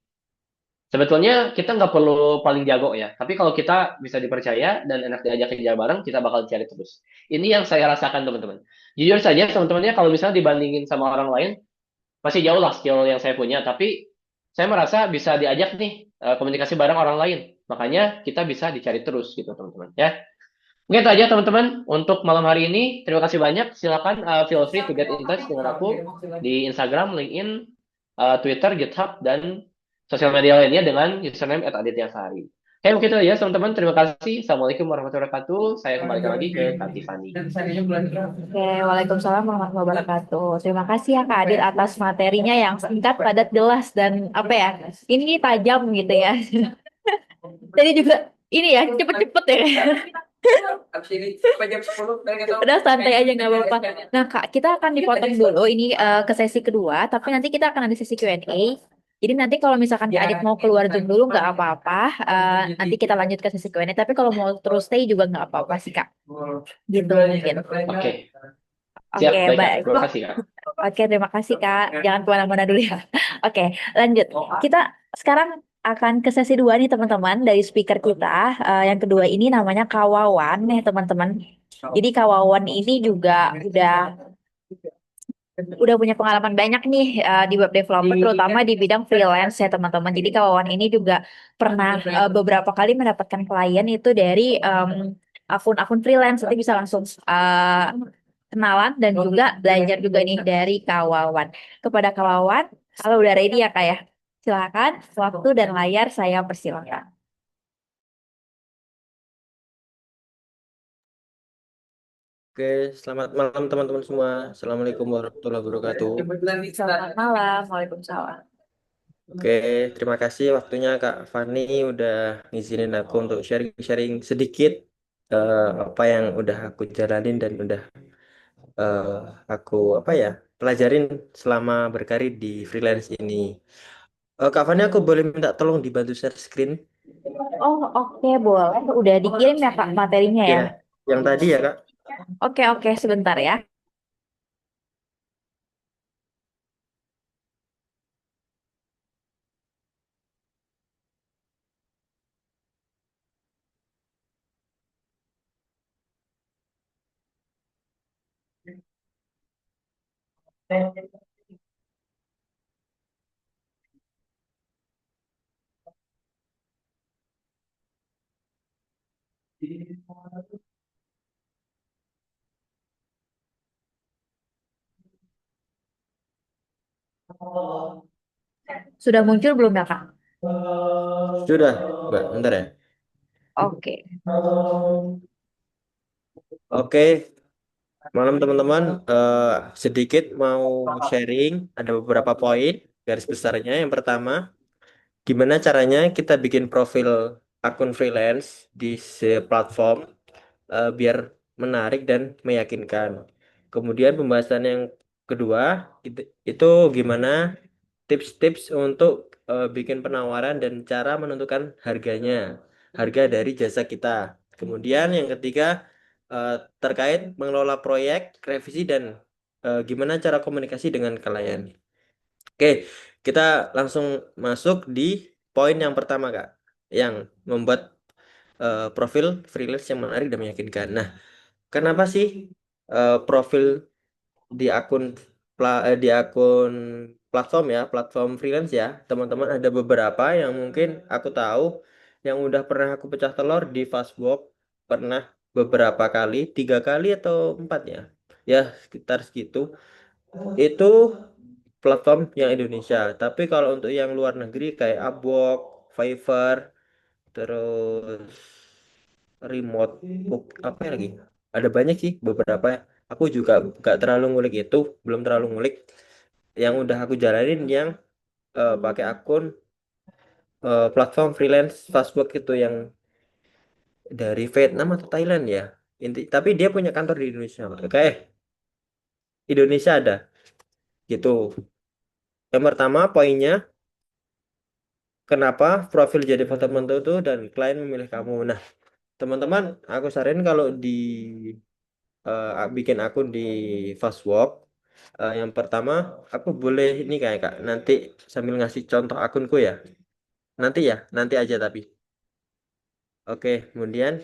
Speaker 1: Sebetulnya kita nggak perlu paling jago ya, tapi kalau kita bisa dipercaya dan enak diajak kerja bareng, kita bakal cari terus. Ini yang saya rasakan teman-teman. Jujur saja teman-temannya kalau misalnya dibandingin sama orang lain, masih jauh lah skill yang saya punya, tapi saya merasa bisa diajak nih komunikasi bareng orang lain. Makanya kita bisa dicari terus gitu teman-teman ya. Mungkin itu aja teman-teman untuk malam hari ini. Terima kasih banyak. Silakan feel free to get in touch dengan aku di Instagram, LinkedIn, Twitter, GitHub, dan sosial media lainnya dengan username @adityasari. Oke, mungkin itu aja teman-teman. Terima kasih. Assalamualaikum warahmatullahi wabarakatuh. Saya kembalikan lagi ke Kak Tiffany.
Speaker 2: Oke, Waalaikumsalam warahmatullahi wabarakatuh. Terima kasih ya Kak Adit atas materinya yang singkat, padat, jelas, dan apa ya, ini tajam gitu ya. Jadi juga ini ya, cepet-cepet ya. Udah santai aja nggak apa-apa. Nah Kak, kita akan dipotong dulu ini ke sesi kedua, tapi nanti kita akan ada sesi Q&A. Jadi nanti kalau misalkan Kak Adit mau keluar Zoom dulu nggak apa-apa. Nanti kita lanjut ke sesi Q&A. Tapi kalau mau terus stay juga nggak apa-apa sih Kak. Gitu mungkin.
Speaker 1: Oke, siap.
Speaker 2: Oke,
Speaker 1: Baik, Kak.
Speaker 2: baik.
Speaker 1: Terima kasih, Kak.
Speaker 2: Oke, terima kasih Kak. Jangan kemana-mana dulu ya. Oke, lanjut. Kita sekarang akan ke sesi dua nih teman-teman dari speaker kita. Yang kedua ini namanya Kawawan nih teman-teman. Jadi Kawawan ini juga udah punya pengalaman banyak nih di web developer, terutama di bidang freelance ya teman-teman. Jadi Kawawan ini juga pernah beberapa kali mendapatkan klien itu dari akun-akun freelance. Nanti bisa langsung kenalan dan juga belajar juga nih dari Kawawan. Kepada Kawawan, kalau udah ready ya Kak ya. Silakan, waktu dan layar saya persilakan.
Speaker 3: Oke, selamat malam teman-teman semua. Assalamualaikum warahmatullahi wabarakatuh.
Speaker 2: Selamat malam, Waalaikumsalam.
Speaker 3: Oke, terima kasih waktunya Kak Fani udah ngizinin aku untuk sharing-sharing sedikit apa yang udah aku jalanin dan udah eh, aku pelajarin selama berkarir di freelance ini. Kak Fani, aku boleh minta tolong dibantu share screen?
Speaker 2: Oh, oke, boleh. Udah dikirim ya Kak materinya ya?
Speaker 3: Ya, yang tadi ya Kak.
Speaker 2: Oke, oke, sebentar ya. Sudah muncul belum ya Kak?
Speaker 3: Sudah, Mbak. Bentar ya.
Speaker 2: Oke.
Speaker 3: Oke, malam teman-teman, sedikit mau sharing, ada beberapa poin garis besarnya. Yang pertama, gimana caranya kita bikin profil akun freelance di platform biar menarik dan meyakinkan. Kemudian pembahasan yang kedua, itu gimana tips-tips untuk bikin penawaran dan cara menentukan harganya, harga dari jasa kita. Kemudian yang ketiga, eh, terkait mengelola proyek, revisi dan gimana cara komunikasi dengan klien. Oke, kita langsung masuk di poin yang pertama, Kak, yang membuat profil freelance yang menarik dan meyakinkan. Nah, kenapa sih profil di akun di akun platform ya, platform freelance ya. Teman-teman ada beberapa yang mungkin aku tahu yang udah pernah aku pecah telur di Fastwork, pernah beberapa kali, 3 kali atau 4 ya. Ya, sekitar segitu. Itu platform yang Indonesia. Tapi kalau untuk yang luar negeri kayak Upwork, Fiverr, terus remote book apa ya lagi? Ada banyak sih beberapa. Aku juga gak terlalu ngulik itu, belum terlalu ngulik. Yang udah aku jalanin yang pakai akun platform freelance Fastwork itu yang dari Vietnam atau Thailand ya. Tapi dia punya kantor di Indonesia. Oke, Indonesia ada gitu. Yang pertama poinnya, kenapa profil jadi foto mentu itu dan klien memilih kamu. Nah, teman-teman, aku saranin kalau bikin akun di Fastwork, yang pertama aku boleh ini kayak Kak, nanti sambil ngasih contoh akunku ya. Nanti aja tapi. Oke, kemudian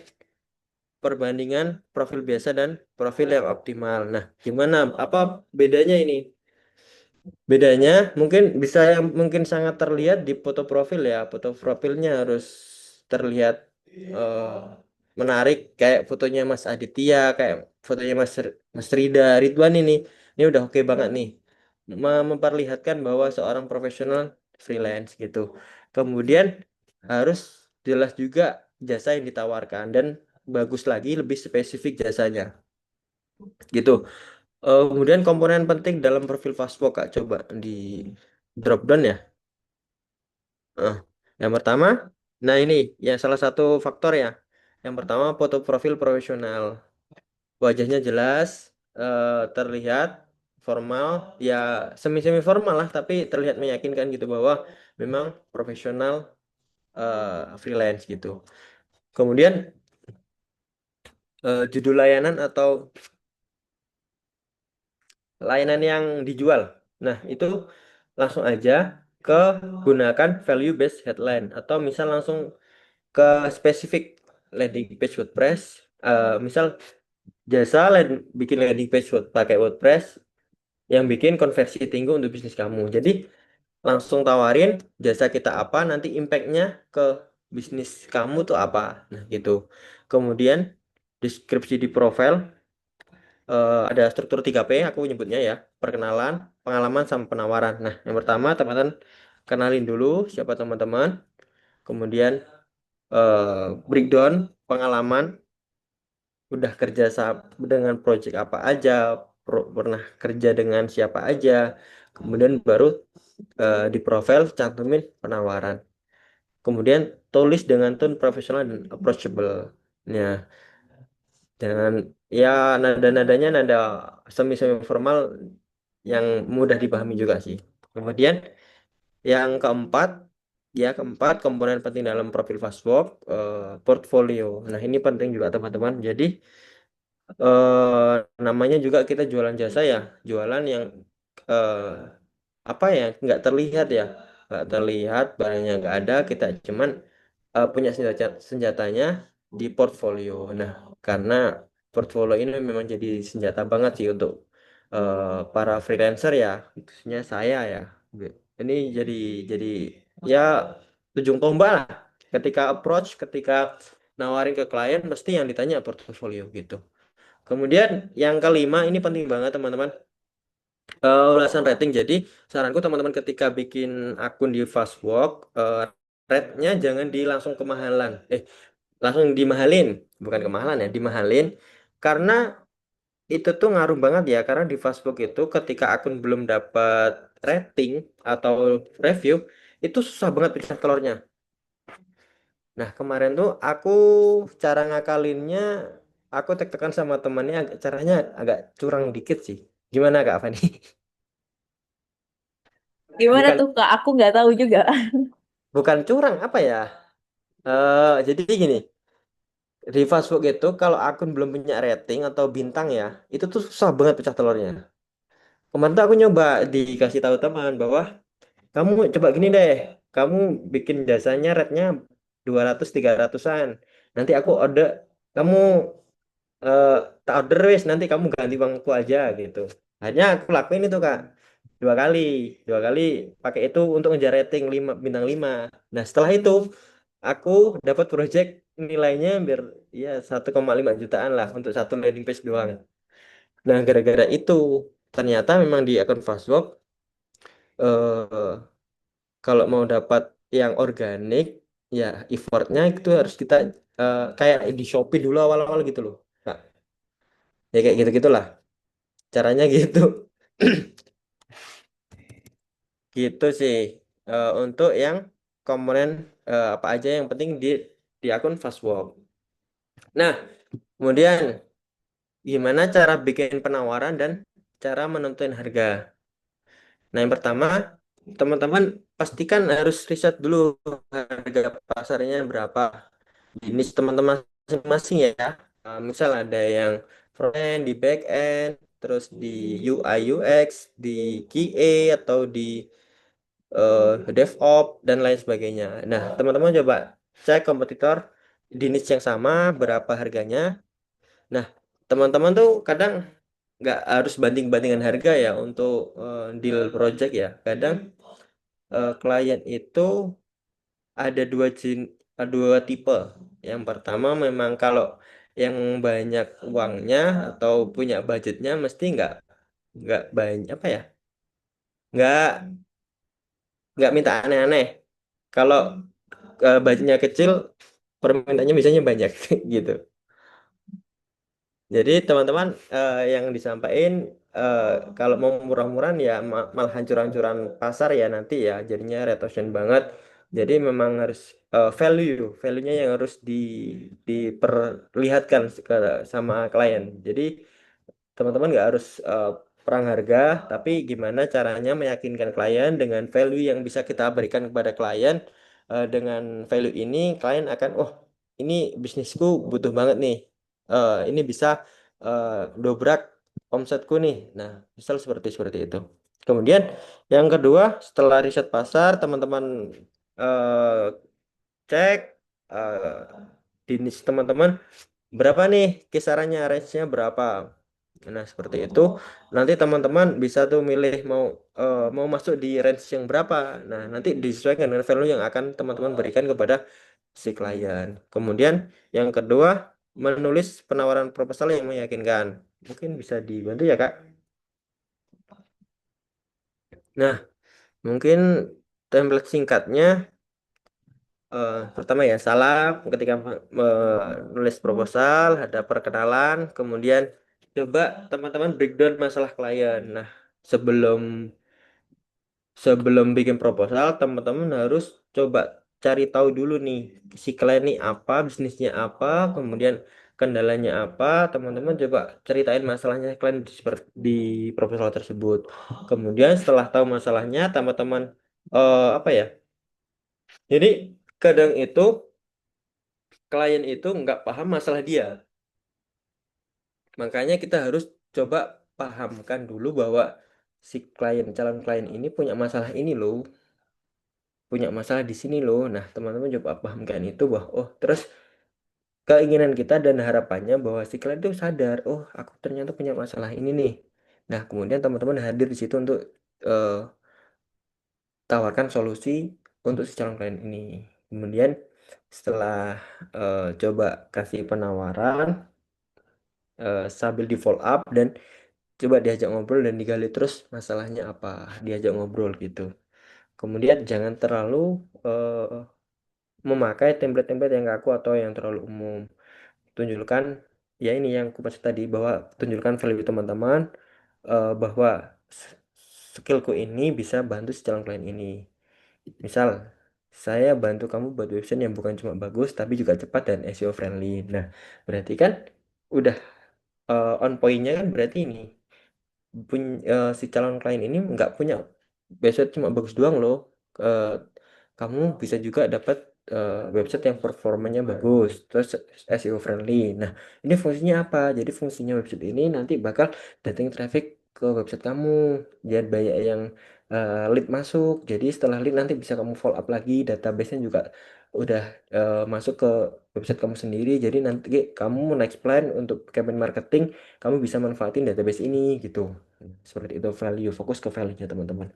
Speaker 3: perbandingan profil biasa dan profil yang optimal. Nah, gimana? Apa bedanya ini? Bedanya mungkin bisa yang mungkin sangat terlihat di foto profil ya. Foto profilnya harus terlihat eh, menarik kayak fotonya Mas Aditya, kayak fotonya Mas Rida, Ridwan ini. Ini udah oke banget nih. Memperlihatkan bahwa seorang profesional freelance gitu. Kemudian harus jelas juga jasa yang ditawarkan dan bagus lagi lebih spesifik jasanya. Gitu. Kemudian komponen penting dalam profil Fastbox Kak, coba di drop down ya. Eh, yang pertama, nah ini ya salah satu faktor ya. Yang pertama foto profil profesional, wajahnya jelas, terlihat formal, ya semi-semi formal lah, tapi terlihat meyakinkan gitu bahwa memang profesional freelance gitu. Kemudian judul layanan atau layanan yang dijual. Nah, itu langsung aja ke gunakan value based headline atau misal langsung ke spesifik landing page WordPress. Misal jasa bikin landing page pakai WordPress yang bikin konversi tinggi untuk bisnis kamu. Jadi langsung tawarin jasa kita apa, nanti impactnya ke bisnis kamu tuh apa. Nah, gitu. Kemudian deskripsi di profile, ada struktur 3P aku nyebutnya ya, perkenalan, pengalaman, sama penawaran. Nah, yang pertama teman-teman kenalin dulu siapa teman-teman, kemudian breakdown pengalaman, udah kerja dengan project apa aja, pernah kerja dengan siapa aja, kemudian baru di profile cantumin penawaran. Kemudian tulis dengan tone profesional dan approachable. Nah, dengan ya nada-nadanya nada semi-semi formal yang mudah dipahami juga sih. Kemudian yang keempat komponen penting dalam profil Fastwork, portfolio. Nah, ini penting juga teman-teman. Jadi namanya juga kita jualan jasa ya, jualan yang eh, apa ya, nggak terlihat ya, nggak terlihat barangnya nggak ada, kita cuman punya senjatanya di portfolio. Nah, karena portfolio ini memang jadi senjata banget sih untuk para freelancer ya, khususnya saya ya. Ini jadi ya ujung tombak lah. Ketika approach, ketika nawarin ke klien, mesti yang ditanya portfolio gitu. Kemudian yang kelima ini penting banget teman-teman, ulasan rating. Jadi saranku teman-teman ketika bikin akun di Fastwork, rate-nya jangan langsung kemahalan. Langsung dimahalin, bukan kemahalan ya, dimahalin. Karena itu tuh ngaruh banget ya, karena di Facebook itu ketika akun belum dapat rating atau review, itu susah banget pecah telurnya. Nah, kemarin tuh aku cara ngakalinnya, aku tek-tekan sama temannya, caranya agak curang dikit sih. Gimana Kak Fani?
Speaker 2: Gimana
Speaker 3: Bukan
Speaker 2: tuh Kak? Aku nggak tahu juga.
Speaker 3: bukan curang apa ya? Jadi gini, di Facebook itu kalau akun belum punya rating atau bintang ya, itu tuh susah banget pecah telurnya. Kemarin tuh aku nyoba dikasih tahu teman bahwa kamu coba gini deh, kamu bikin jasanya rate-nya 200-300-an. Nanti aku order, kamu eh, tak order wes, nanti kamu ganti uangku aja gitu. Hanya aku lakuin itu Kak. 2 kali, 2 kali pakai itu untuk ngejar rating 5 bintang 5. Nah setelah itu aku dapat project nilainya hampir ya 1,5 jutaan lah untuk satu landing page doang. Nah gara-gara itu ternyata memang di akun Facebook eh, kalau mau dapat yang organik ya effortnya itu harus kita kayak di Shopee dulu awal-awal gitu loh. Nah, ya kayak gitu-gitulah caranya gitu. Gitu sih. Untuk yang komponen apa aja yang penting di akun Fastwalk. Nah, kemudian gimana cara bikin penawaran dan cara menentuin harga. Nah, yang pertama, teman-teman pastikan harus riset dulu harga pasarnya berapa. Jenis teman-teman masing-masing ya. Misal ada yang front end, di back end, terus di UI UX, di QA atau di DevOps dan lain sebagainya. Nah, teman-teman coba cek kompetitor di niche yang sama berapa harganya. Nah, teman-teman tuh kadang nggak harus banding-bandingan harga ya untuk deal project ya. Kadang klien itu ada dua tipe. Yang pertama memang kalau yang banyak uangnya atau punya budgetnya mesti nggak banyak apa ya, nggak nggak minta aneh-aneh. Kalau budgetnya kecil, permintaannya biasanya banyak gitu. Jadi teman-teman yang disampaikan eh, kalau mau murah-murahan ya malah hancur-hancuran pasar ya nanti ya jadinya red ocean banget. Jadi memang harus value-nya yang harus diperlihatkan sama klien. Jadi teman-teman nggak harus perang harga, tapi gimana caranya meyakinkan klien dengan value yang bisa kita berikan kepada klien. Dengan value ini, klien akan, oh ini bisnisku butuh banget nih. Ini bisa eh, dobrak omsetku nih. Nah, misal seperti seperti itu. Kemudian yang kedua, setelah riset pasar, teman-teman eh, cek eh, di niche teman-teman berapa nih kisarannya, range-nya berapa. Nah, seperti itu. Nanti teman-teman bisa tuh milih mau masuk di range yang berapa. Nah, nanti disesuaikan dengan value yang akan teman-teman berikan kepada si klien. Kemudian yang kedua, menulis penawaran proposal yang meyakinkan. Mungkin bisa dibantu ya, Kak. Nah, mungkin template singkatnya pertama ya salah ketika menulis proposal, ada perkenalan, kemudian coba teman-teman breakdown masalah klien. Nah, sebelum sebelum bikin proposal, teman-teman harus coba cari tahu dulu nih si klien ini apa, bisnisnya apa, kemudian kendalanya apa. Teman-teman coba ceritain masalahnya klien di proposal tersebut. Kemudian setelah tahu masalahnya, teman-teman apa ya? Jadi kadang itu klien itu nggak paham masalah dia. Makanya kita harus coba pahamkan dulu bahwa si calon klien ini punya masalah ini loh, punya masalah di sini loh. Nah, teman-teman coba pahamkan itu bahwa oh, terus keinginan kita dan harapannya bahwa si klien itu sadar, oh, aku ternyata punya masalah ini nih. Nah, kemudian teman-teman hadir di situ untuk eh, tawarkan solusi untuk si calon klien ini. Kemudian setelah coba kasih penawaran sambil di follow up dan coba diajak ngobrol dan digali terus masalahnya apa, diajak ngobrol gitu. Kemudian jangan terlalu memakai template-template yang kaku atau yang terlalu umum. Tunjukkan ya ini yang aku maksud tadi bahwa tunjukkan value teman-teman bahwa s- skillku ini bisa bantu si calon klien ini. Misal saya bantu kamu buat website yang bukan cuma bagus tapi juga cepat dan SEO friendly. Nah, berarti kan udah on point-nya kan berarti ini si calon klien ini nggak punya website cuma bagus doang loh. Eh, Kamu bisa juga dapat website yang performanya bagus, terus SEO friendly. Nah, ini fungsinya apa? Jadi fungsinya website ini nanti bakal datang traffic ke website kamu, biar banyak yang lead masuk. Jadi setelah lead nanti bisa kamu follow up lagi, database-nya juga udah masuk ke website kamu sendiri. Jadi nanti kamu mau next plan untuk campaign marketing, kamu bisa manfaatin database ini gitu. Seperti itu, value, fokus ke value-nya teman-teman.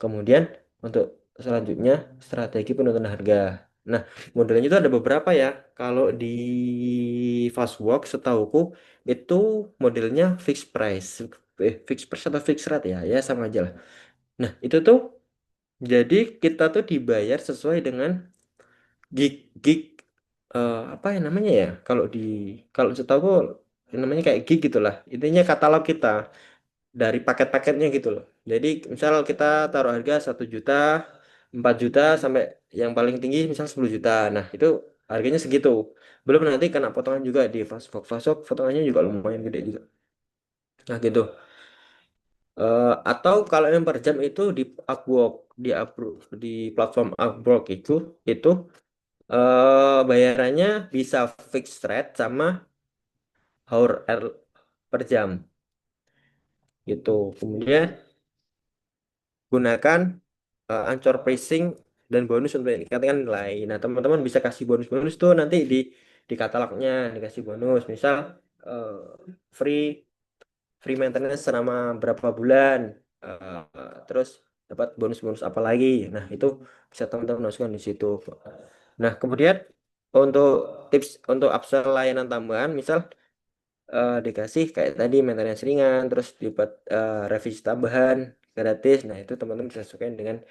Speaker 3: Kemudian untuk selanjutnya strategi penurunan harga. Nah, modelnya itu ada beberapa ya. Kalau di Fastwork setahuku itu modelnya fixed price. Fixed price atau fixed rate ya. Ya sama aja lah. Nah, itu tuh jadi kita tuh dibayar sesuai dengan gig gig apa ya namanya ya? Kalau setahu namanya kayak gig gitulah. Intinya katalog kita dari paket-paketnya gitu loh. Jadi misal kita taruh harga 1 juta, 4 juta sampai yang paling tinggi misal 10 juta. Nah, itu harganya segitu. Belum nanti kena potongan juga di Fastfox. Fastfox potongannya juga lumayan gede juga. Nah, gitu. Atau kalau yang per jam itu di Upwork, di platform Upwork itu bayarannya bisa fixed rate sama hour per jam gitu. Kemudian gunakan Anchor pricing dan bonus untuk meningkatkan nilai. Nah, teman-teman bisa kasih bonus-bonus tuh nanti di katalognya dikasih bonus. Misal eh, free free maintenance selama berapa bulan, terus dapat bonus-bonus apa lagi. Nah, itu bisa teman-teman masukkan di situ. Nah, kemudian untuk tips untuk upsell layanan tambahan, misal dikasih kayak tadi maintenance ringan terus dapat revisi tambahan gratis. Nah, itu teman-teman bisa sesuaikan dengan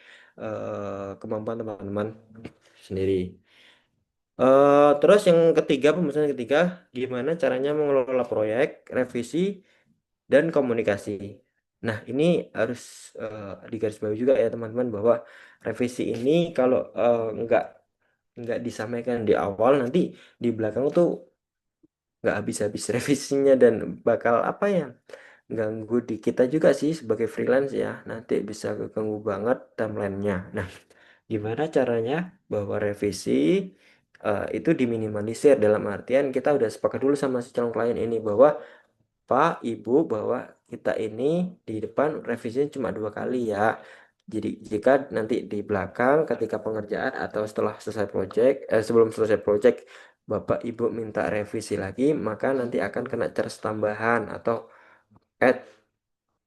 Speaker 3: kemampuan teman-teman sendiri. Terus yang ketiga, pembahasan ketiga, gimana caranya mengelola proyek revisi dan komunikasi. Nah, ini harus digarisbawahi juga ya teman-teman, bahwa revisi ini kalau nggak disampaikan di awal, nanti di belakang tuh nggak habis-habis revisinya dan bakal apa ya, ganggu di kita juga sih sebagai freelance ya, nanti bisa keganggu banget timelinenya. Nah, gimana caranya bahwa revisi itu diminimalisir, dalam artian kita udah sepakat dulu sama si calon klien ini bahwa Pak, Ibu, bahwa kita ini di depan revisinya cuma 2 kali ya. Jadi jika nanti di belakang ketika pengerjaan atau setelah selesai project, sebelum selesai project, Bapak Ibu minta revisi lagi, maka nanti akan kena charge tambahan atau add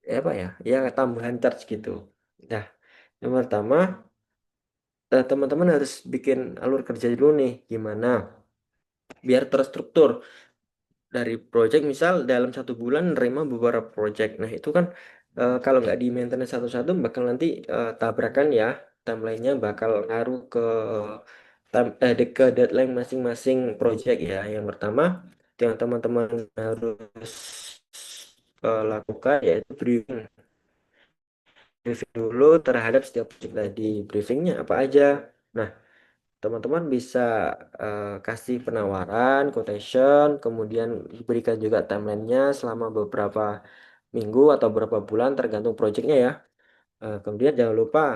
Speaker 3: apa ya, ya tambahan charge gitu. Nah, yang pertama teman-teman harus bikin alur kerja dulu nih, gimana biar terstruktur dari project. Misal dalam 1 bulan nerima beberapa project. Nah, itu kan kalau nggak di maintenance satu-satu bakal nanti tabrakan ya, timelinenya bakal ngaruh ke ke deadline masing-masing project ya. Yang pertama yang teman-teman harus lakukan yaitu briefing dulu terhadap setiap project tadi. Briefingnya apa aja? Nah, teman-teman bisa kasih penawaran, quotation, kemudian berikan juga timelinenya selama beberapa minggu atau beberapa bulan tergantung projectnya ya. Kemudian jangan lupa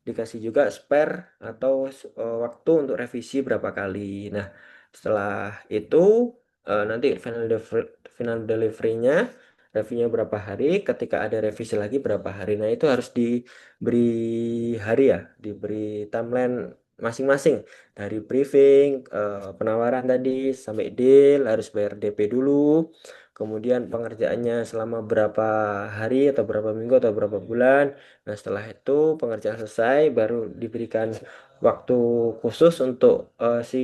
Speaker 3: dikasih juga spare atau waktu untuk revisi berapa kali. Nah, setelah itu nanti final delivery-nya reviewnya berapa hari, ketika ada revisi lagi berapa hari. Nah, itu harus diberi hari ya, diberi timeline masing-masing dari briefing, penawaran tadi sampai deal, harus bayar DP dulu. Kemudian pengerjaannya selama berapa hari atau berapa minggu atau berapa bulan. Nah, setelah itu pengerjaan selesai, baru diberikan waktu khusus untuk si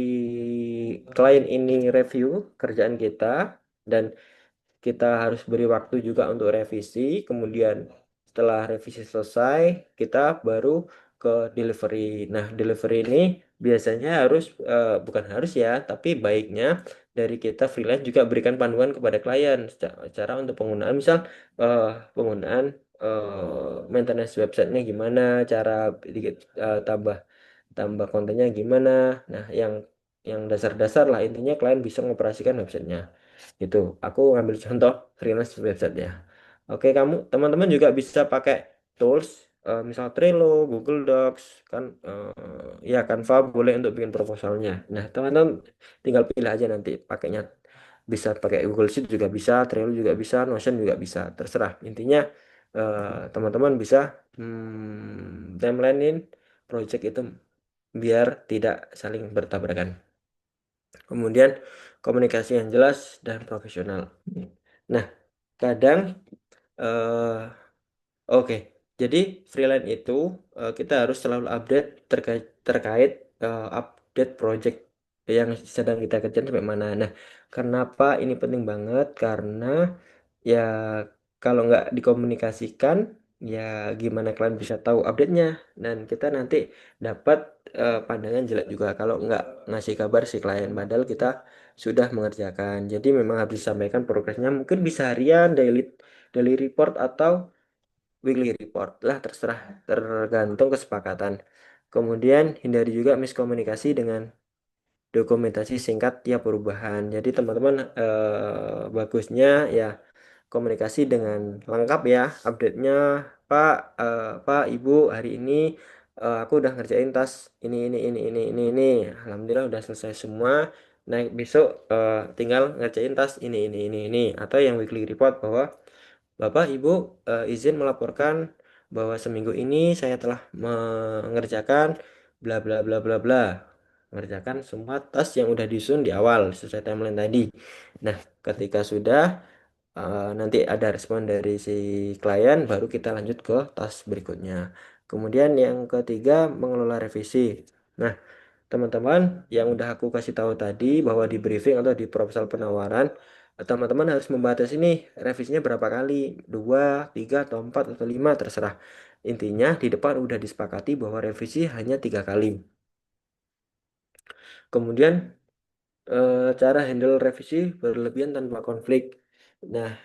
Speaker 3: klien ini review kerjaan kita, dan kita harus beri waktu juga untuk revisi. Kemudian setelah revisi selesai, kita baru ke delivery. Nah, delivery ini biasanya harus, bukan harus ya, tapi baiknya dari kita freelance juga berikan panduan kepada klien cara untuk penggunaan, misal eh, penggunaan maintenance websitenya gimana, cara tambah tambah kontennya gimana. Nah, yang dasar-dasar lah, intinya klien bisa mengoperasikan websitenya. Itu aku ngambil contoh freelance website ya. Oke, teman-teman juga bisa pakai tools misal Trello, Google Docs kan, ya Canva boleh untuk bikin proposalnya. Nah, teman-teman tinggal pilih aja nanti pakainya, bisa pakai Google Sheet juga bisa, Trello juga bisa, Notion juga bisa, terserah. Intinya teman-teman bisa timelinein project itu biar tidak saling bertabrakan. Kemudian komunikasi yang jelas dan profesional. Nah, kadang eh, oke, jadi freelance itu kita harus selalu update terkait terkait update project yang sedang kita kerjakan sampai mana. Nah, kenapa ini penting banget? Karena ya kalau nggak dikomunikasikan, ya gimana kalian bisa tahu update-nya? Dan kita nanti dapat pandangan jelek juga kalau nggak ngasih kabar si klien. Padahal kita sudah mengerjakan. Jadi memang harus disampaikan progresnya. Mungkin bisa harian, daily report atau weekly report lah, terserah, tergantung kesepakatan. Kemudian hindari juga miskomunikasi dengan dokumentasi singkat tiap perubahan. Jadi teman-teman bagusnya ya komunikasi dengan lengkap ya, update-nya Pak, Pak, Ibu, hari ini aku udah ngerjain tas ini. Alhamdulillah udah selesai semua. Nah, besok tinggal ngerjain tas ini. Atau yang weekly report bahwa Bapak, Ibu, izin melaporkan bahwa seminggu ini saya telah mengerjakan bla bla bla bla bla. Mengerjakan semua tas yang udah disusun di awal sesuai timeline tadi. Nah, ketika sudah nanti ada respon dari si klien, baru kita lanjut ke tas berikutnya. Kemudian yang ketiga, mengelola revisi. Nah, teman-teman yang udah aku kasih tahu tadi bahwa di briefing atau di proposal penawaran, teman-teman harus membatasi nih revisinya berapa kali, 2, 3, atau 4 atau 5 terserah. Intinya di depan udah disepakati bahwa revisi hanya 3 kali. Kemudian cara handle revisi berlebihan tanpa konflik. Nah,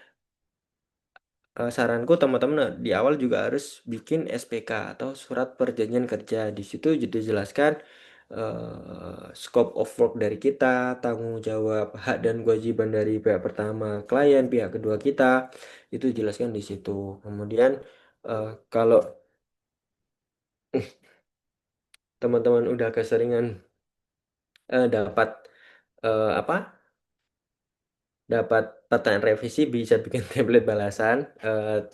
Speaker 3: saranku teman-teman di awal juga harus bikin SPK atau surat perjanjian kerja. Di situ jadi jelaskan scope of work dari kita, tanggung jawab, hak dan kewajiban dari pihak pertama klien, pihak kedua kita, itu jelaskan di situ. Kemudian kalau teman-teman udah keseringan dapat apa dapat pertanyaan revisi, bisa bikin template balasan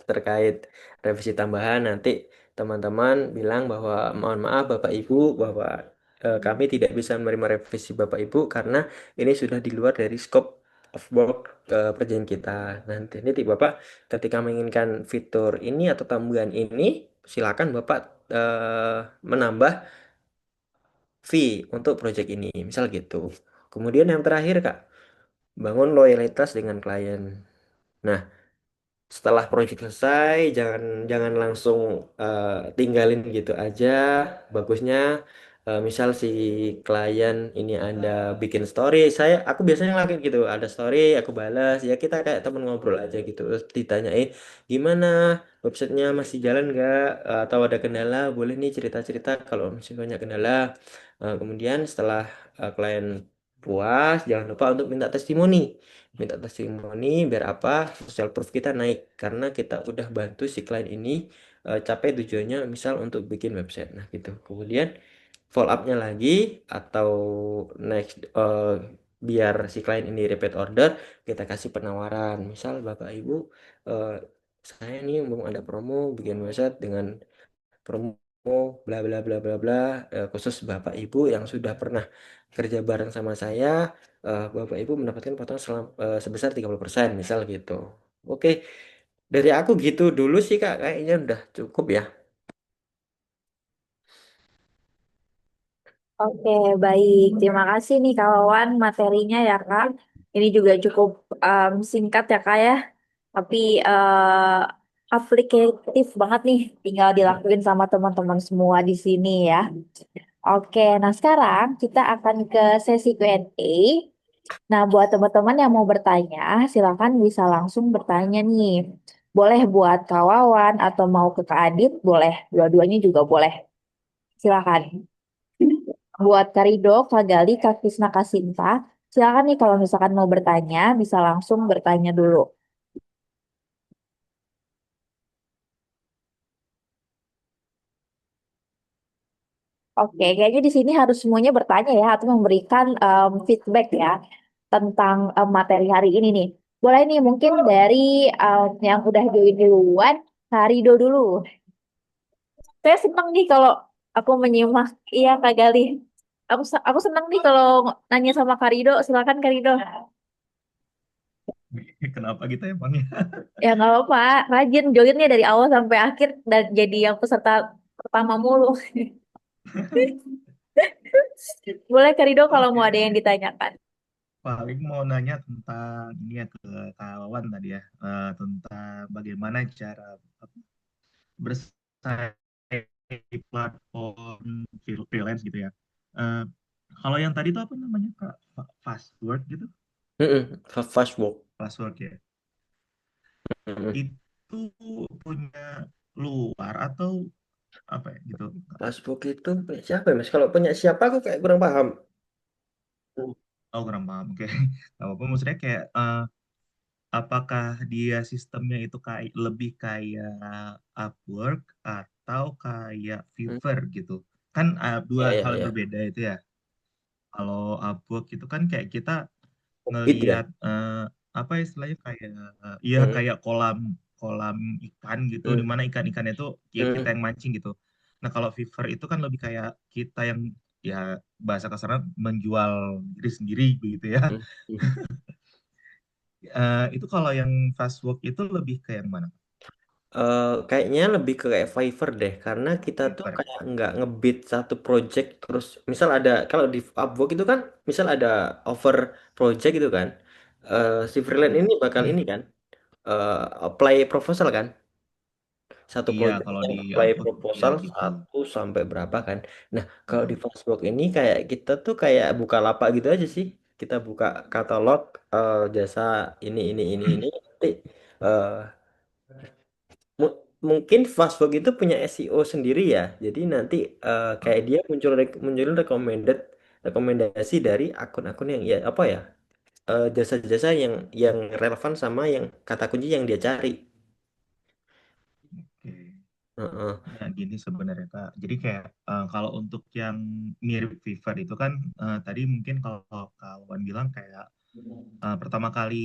Speaker 3: terkait revisi tambahan. Nanti teman-teman bilang bahwa mohon maaf Bapak Ibu bahwa kami tidak bisa menerima revisi Bapak Ibu karena ini sudah di luar dari scope of work perjanjian kita. Nanti Bapak ketika menginginkan fitur ini atau tambahan ini, silakan Bapak menambah fee untuk project ini, misal gitu. Kemudian yang terakhir Kak, bangun loyalitas dengan klien. Nah, setelah proyek selesai, jangan jangan langsung tinggalin gitu aja. Bagusnya misal si klien ini ada bikin story, aku biasanya ngelakuin gitu. Ada story, aku balas. Ya kita kayak temen ngobrol aja gitu. Terus ditanyain gimana websitenya masih jalan nggak? Atau ada kendala? Boleh nih cerita-cerita kalau masih banyak kendala. Kemudian setelah klien puas, jangan lupa untuk minta testimoni biar apa social proof kita naik karena kita udah bantu si klien ini capai tujuannya misal untuk bikin website, nah gitu. Kemudian follow up-nya lagi atau next biar si klien ini repeat order, kita kasih penawaran misal Bapak Ibu, eh, saya nih mau ada promo bikin website dengan promo bla bla bla bla bla, khusus Bapak Ibu yang sudah pernah kerja bareng sama saya, Bapak Ibu mendapatkan potongan sebesar 30% misal gitu. Oke, dari aku gitu dulu sih Kak, kayaknya udah cukup ya.
Speaker 2: Oke, baik. Terima kasih nih kawan materinya ya Kak. Ini juga cukup singkat ya Kak ya. Tapi aplikatif banget nih. Tinggal dilakuin sama teman-teman semua di sini ya. Oke, nah sekarang kita akan ke sesi Q&A. Nah, buat teman-teman yang mau bertanya, silakan bisa langsung bertanya nih. Boleh buat Kak Wawan atau mau ke Kak Adit, boleh. Dua-duanya juga boleh. Silakan. Buat Kak Rido, Kak Gali, Kak Krisna, Kak Sinta, silakan nih kalau misalkan mau bertanya, bisa langsung bertanya dulu. Oke, kayaknya di sini harus semuanya bertanya ya, atau memberikan feedback ya tentang materi hari ini nih. Boleh nih, mungkin dari yang udah join duluan, Kak Rido dulu. Saya senang nih kalau aku menyimak. Iya, Kak Gali. Aku senang nih kalau nanya sama Karido. Silakan Karido.
Speaker 4: Kenapa gitu emangnya?
Speaker 2: Ya nggak apa-apa. Rajin joinnya dari awal sampai akhir dan jadi yang peserta pertama mulu. Boleh Karido kalau mau ada
Speaker 4: Oke,
Speaker 2: yang ditanyakan.
Speaker 4: paling mau nanya tentang ini ya ke kawan tadi ya, tentang bagaimana cara apa, bersaing di platform freelance gitu ya. Eh, Kalau yang tadi itu apa namanya Kak? Fast work gitu,
Speaker 3: Mm-mm, fast work.
Speaker 4: fast work ya.
Speaker 3: Mm-mm.
Speaker 4: Itu punya luar atau apa ya gitu?
Speaker 3: Fast work itu punya siapa ya, Mas? Kalau punya siapa aku kayak kurang paham.
Speaker 4: Oh kurang paham, oke. Gak apa-apa, maksudnya kayak apakah dia sistemnya itu kayak lebih kayak Upwork atau kayak
Speaker 3: Hmm,
Speaker 4: Fiverr gitu. Kan dua
Speaker 3: ya, ya,
Speaker 4: hal yang
Speaker 3: ya.
Speaker 4: berbeda itu ya. Kalau Upwork itu kan kayak kita
Speaker 3: Bid
Speaker 4: ngelihat
Speaker 3: kan?
Speaker 4: apa istilahnya kayak ya
Speaker 3: Hmm,
Speaker 4: kayak kolam kolam ikan gitu di
Speaker 3: hmm,
Speaker 4: mana ikan-ikan itu ya kita
Speaker 3: hmm,
Speaker 4: yang mancing gitu. Nah, kalau Fiverr itu kan lebih kayak kita yang ya bahasa kasarnya menjual diri sendiri begitu ya.
Speaker 3: hmm, hmm.
Speaker 4: Itu kalau yang fast work itu lebih ke yang mana?
Speaker 3: Kayaknya lebih ke kayak Fiverr deh, karena kita tuh
Speaker 4: Fiverr.
Speaker 3: kayak nggak ngebid satu project terus misal ada kalau di Upwork itu kan misal ada offer project gitu kan, si freelance
Speaker 4: Hmm.
Speaker 3: ini bakal ini kan, apply proposal kan, satu
Speaker 4: Iya, kalau
Speaker 3: projectnya
Speaker 4: di
Speaker 3: apply
Speaker 4: Upwork ya
Speaker 3: proposal
Speaker 4: gitu.
Speaker 3: 1 sampai berapa kan. Nah kalau di
Speaker 4: Heeh.
Speaker 3: Facebook ini kayak kita tuh kayak buka lapak gitu aja sih, kita buka katalog, jasa ini nanti, eh, mungkin Facebook itu punya SEO sendiri ya. Jadi nanti kayak dia munculin rekomendasi dari akun-akun yang ya apa ya, jasa-jasa yang relevan sama yang kata kunci yang dia cari.
Speaker 4: Oke.
Speaker 3: Heeh.
Speaker 4: Nah, gini sebenarnya Kak. Jadi kayak kalau untuk yang mirip Fiverr itu kan tadi mungkin kalau kawan bilang kayak pertama kali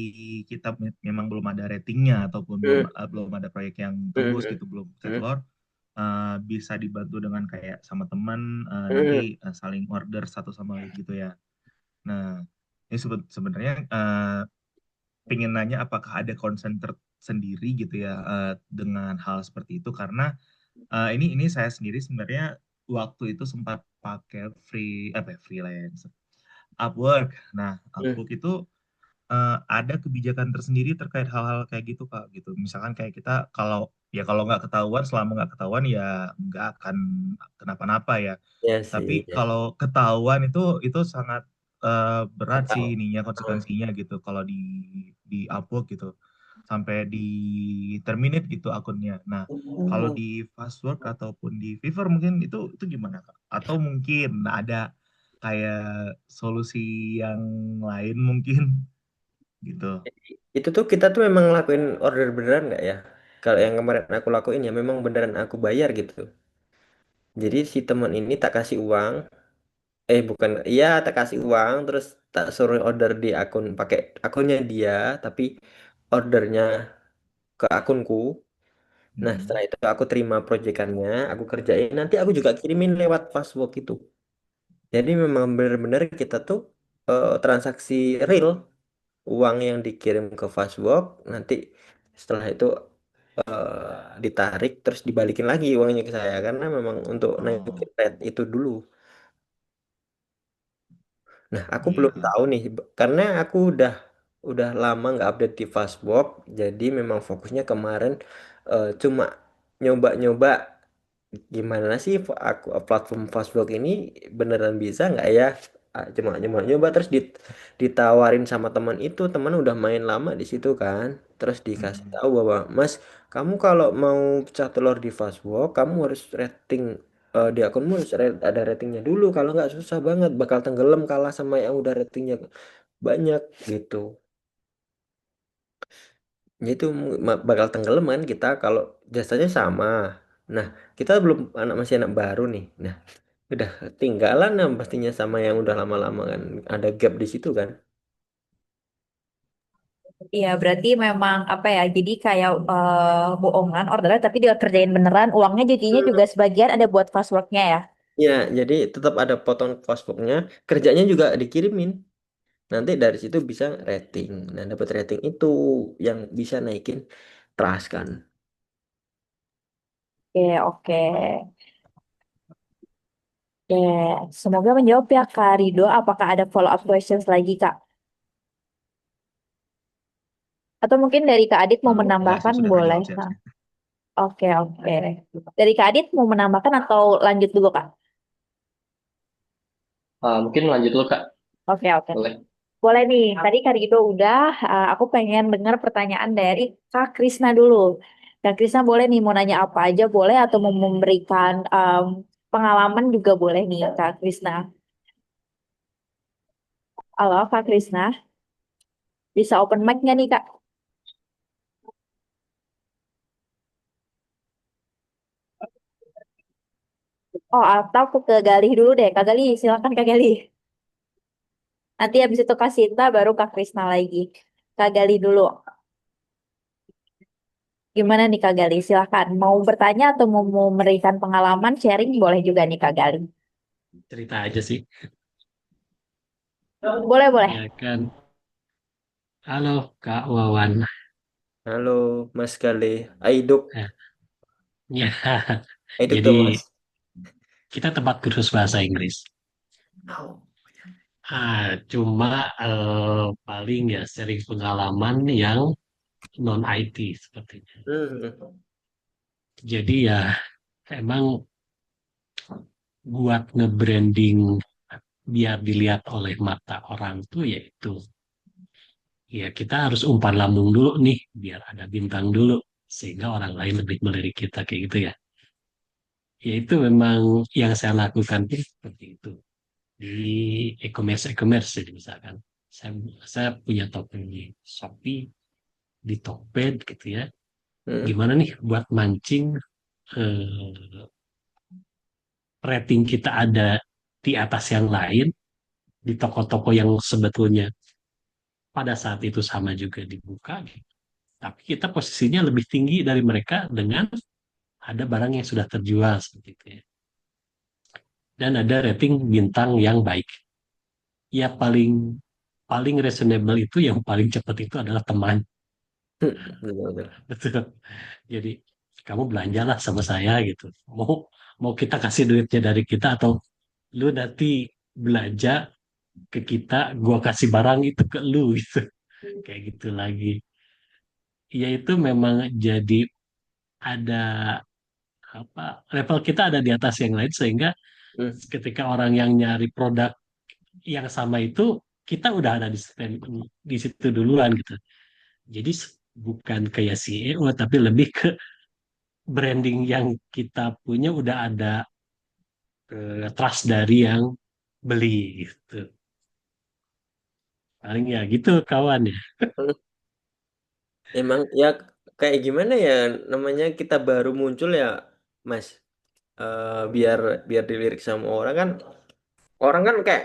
Speaker 4: kita memang belum ada ratingnya ataupun
Speaker 3: Hmm,
Speaker 4: belum ada proyek yang
Speaker 3: hmm,
Speaker 4: tembus gitu, belum
Speaker 3: hmm,
Speaker 4: ketelor, bisa dibantu dengan kayak sama teman nanti
Speaker 3: hmm,
Speaker 4: saling order satu sama lain gitu ya. Nah, ini sebenarnya pengen nanya apakah ada concern tersendiri gitu ya dengan hal seperti itu karena ini saya sendiri sebenarnya waktu itu sempat pakai apa ya, freelance Upwork. Nah,
Speaker 3: hmm.
Speaker 4: Upwork itu ada kebijakan tersendiri terkait hal-hal kayak gitu Kak gitu. Misalkan kayak kita kalau nggak ketahuan selama nggak ketahuan ya nggak akan kenapa-napa ya.
Speaker 3: Ya
Speaker 4: Tapi
Speaker 3: sih, ya.
Speaker 4: kalau ketahuan itu sangat berat sih
Speaker 3: Atau,
Speaker 4: ininya
Speaker 3: heeh.
Speaker 4: konsekuensinya gitu kalau di Upwork gitu sampai di terminate gitu akunnya. Nah, kalau di Fastwork ataupun di Fiverr mungkin itu gimana Kak? Atau mungkin ada kayak solusi yang lain mungkin gitu.
Speaker 3: Itu tuh kita tuh memang ngelakuin order beneran nggak ya? Kalau yang kemarin aku lakuin ya memang beneran aku bayar gitu. Jadi si teman ini tak kasih uang, bukan, iya tak kasih uang, terus tak suruh order di akun pakai akunnya dia, tapi ordernya ke akunku. Nah setelah
Speaker 4: Mm-mm.
Speaker 3: itu aku terima proyekannya, aku kerjain, nanti aku juga kirimin lewat Fastwork itu. Jadi memang bener-bener kita tuh transaksi real, uang yang dikirim ke Fastwork, nanti setelah itu ditarik terus dibalikin lagi uangnya ke saya karena memang untuk naikin
Speaker 4: Oh,
Speaker 3: rate itu dulu. Nah, aku belum
Speaker 4: iya.
Speaker 3: tahu nih karena aku udah lama nggak update di Fastbook, jadi memang fokusnya kemarin cuma nyoba-nyoba gimana sih aku platform Fastbook ini beneran bisa nggak ya. Cuma nyoba-nyoba terus ditawarin sama teman itu, teman udah main lama di situ kan, terus dikasih
Speaker 4: Mm-mm.
Speaker 3: tahu bahwa Mas, kamu kalau mau pecah telur di Fastbook kamu harus rating, di akunmu harus ada ratingnya dulu, kalau nggak susah banget bakal tenggelam kalah sama yang udah ratingnya banyak gitu. Itu bakal tenggelam kan kita kalau jasanya sama. Nah, kita belum masih anak baru nih. Nah, udah tinggalan nah pastinya sama yang udah lama-lama kan. Ada gap di situ kan.
Speaker 2: Iya, berarti memang apa ya? Jadi kayak bohongan orderan tapi dia kerjain beneran. Uangnya jadinya juga sebagian ada buat fast worknya ya.
Speaker 3: Ya, jadi tetap ada potong cashbox-nya, kerjanya juga dikirimin. Nanti dari situ bisa rating. Nah, dapat rating itu yang bisa naikin trust kan.
Speaker 2: Oke, oke. Oke, semoga menjawab ya Kak Rido. Apakah ada follow up questions lagi Kak? Atau mungkin dari Kak Adit mau
Speaker 4: Enggak sih,
Speaker 2: menambahkan
Speaker 4: sudah
Speaker 2: boleh.
Speaker 4: terjawab sih
Speaker 2: Nah,
Speaker 4: harusnya.
Speaker 2: oke, oke. Dari Kak Adit mau menambahkan atau lanjut dulu Kak?
Speaker 1: Mungkin lanjut dulu Kak,
Speaker 2: Oke, oke.
Speaker 1: boleh.
Speaker 2: Boleh nih, tadi Kak Rido udah, aku pengen dengar pertanyaan dari Kak Krisna dulu. Kak Krisna boleh nih mau nanya apa aja boleh atau mau memberikan pengalaman juga boleh nih Kak Krisna. Halo Kak Krisna, bisa open mic nggak nih Kak? Oh, atau aku ke Galih dulu deh. Kak Galih, silakan Kak Galih. Nanti habis itu Kak Sinta, baru Kak Krisna lagi. Kak Galih dulu. Gimana nih Kak Galih? Silakan. Mau bertanya atau mau memberikan pengalaman sharing boleh juga nih Kak Galih.
Speaker 5: Cerita aja sih.
Speaker 2: Boleh, boleh.
Speaker 5: Ya kan. Halo Kak Wawan.
Speaker 3: Halo, Mas Gale. Aiduk.
Speaker 5: Eh, Ya,
Speaker 3: Aiduk
Speaker 5: jadi
Speaker 3: tuh, Mas.
Speaker 5: kita tempat kursus bahasa Inggris.
Speaker 3: Oh.
Speaker 5: Cuma paling ya sering pengalaman yang non IT sepertinya.
Speaker 3: Hmm.
Speaker 5: Jadi ya emang buat nge-branding biar dilihat oleh mata orang tuh yaitu ya kita harus umpan lambung dulu nih biar ada bintang dulu sehingga orang lain lebih melirik kita kayak gitu ya. Ya itu memang yang saya lakukan pun seperti itu di e-commerce jadi misalkan saya saya punya token di Shopee di Tokped gitu ya.
Speaker 3: Hmm.
Speaker 5: Gimana nih buat mancing eh, rating kita ada di atas yang lain di toko-toko yang sebetulnya pada saat itu sama juga dibuka gitu. Tapi kita posisinya lebih tinggi dari mereka dengan ada barang yang sudah terjual seperti itu ya. Dan ada rating bintang yang baik. Ya paling paling reasonable itu yang paling cepat itu adalah teman.
Speaker 3: Betul, betul.
Speaker 5: Betul. Jadi kamu belanjalah sama saya gitu. Mau mau kita kasih duitnya dari kita atau lu nanti belanja ke kita, gua kasih barang itu ke lu gitu. Kayak gitu lagi. Ya itu memang jadi ada apa level kita ada di atas yang lain sehingga
Speaker 3: Hmm.
Speaker 5: ketika orang yang nyari produk yang sama itu kita udah ada di situ duluan gitu. Jadi bukan kayak CEO tapi lebih ke branding yang kita punya udah ada trust dari yang beli gitu. Paling ya gitu kawan ya.
Speaker 3: Emang ya kayak gimana ya namanya kita baru muncul ya, Mas. Biar biar dilirik sama orang kan kayak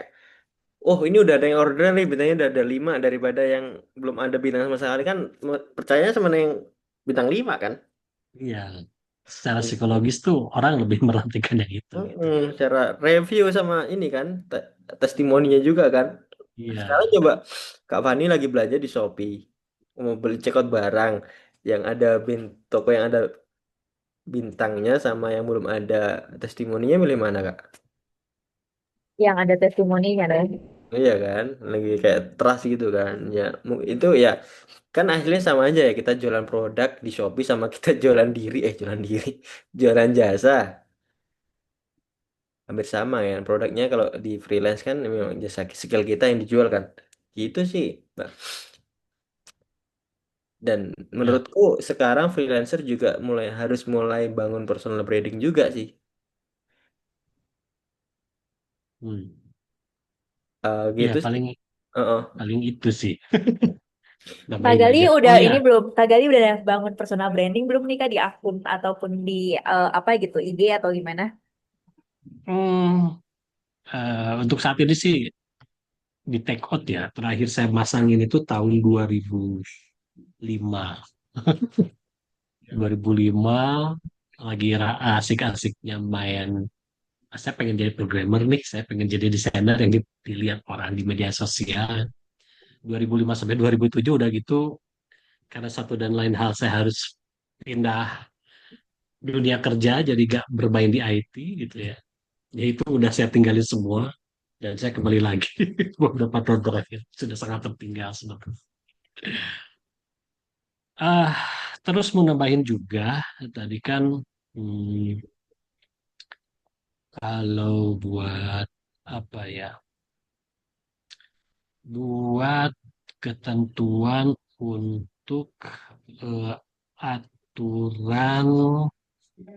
Speaker 3: oh ini udah ada yang order nih bintangnya udah ada 5 daripada yang belum ada bintang sama sekali kan percaya sama yang bintang 5 kan.
Speaker 5: Iya, secara
Speaker 3: Gitu.
Speaker 5: psikologis tuh orang lebih merhatikan yang itu gitu.
Speaker 3: Cara review sama ini kan testimoninya juga kan.
Speaker 5: Iya.
Speaker 3: Sekarang coba Kak Fani lagi belanja di Shopee mau beli checkout barang yang ada toko yang ada bintangnya sama yang belum ada testimoninya milih mana Kak?
Speaker 2: Yang ada testimoninya deh.
Speaker 3: Iya kan, lagi kayak trust gitu kan. Ya, itu ya kan hasilnya sama aja ya. Kita jualan produk di Shopee sama kita jualan diri, jualan jasa. Hampir sama ya. Produknya kalau di freelance kan memang jasa skill kita yang dijual kan. Gitu sih, Mbak. Dan
Speaker 5: Ya.
Speaker 3: menurutku sekarang freelancer juga harus mulai bangun personal branding juga sih.
Speaker 5: Hmm. Ya
Speaker 3: Gitu sih.
Speaker 5: paling
Speaker 3: Heeh.
Speaker 5: paling itu sih
Speaker 2: Kak
Speaker 5: nambahin
Speaker 2: Gali
Speaker 5: aja.
Speaker 2: udah
Speaker 5: Oh
Speaker 2: ini
Speaker 5: ya,
Speaker 2: belum? Kak Gali udah bangun personal branding belum nih Kak di akun ataupun di apa gitu IG atau gimana?
Speaker 5: hmm, untuk saat ini sih di take out ya. Terakhir saya masangin itu tahun 2005. 2005 lagi asik-asiknya main saya pengen jadi programmer nih, saya pengen jadi desainer yang dilihat orang di media sosial. 2005 sampai 2007 udah gitu, karena satu dan lain hal saya harus pindah dunia kerja, jadi gak bermain di IT gitu ya. Ya itu udah saya tinggalin semua dan saya kembali lagi beberapa tahun terakhir sudah sangat tertinggal sebetulnya. Ah, terus mau nambahin juga tadi kan, hmm, kalau buat apa ya, buat ketentuan untuk eh, aturan,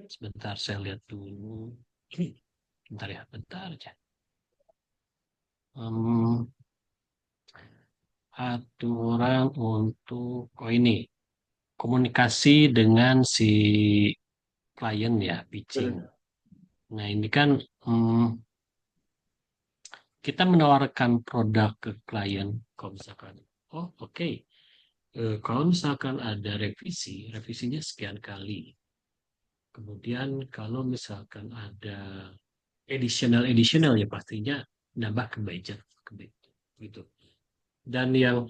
Speaker 5: sebentar saya lihat dulu. Bentar ya, bentar aja. Em, aturan untuk ini komunikasi dengan si klien ya, pitching.
Speaker 3: Hmm.
Speaker 5: Nah ini kan, hmm, kita menawarkan produk ke klien. Kalau misalkan, oh oke, kalau misalkan ada revisi, revisinya sekian kali. Kemudian kalau misalkan ada additional ya pastinya nambah ke budget, ke budget, gitu. Dan yang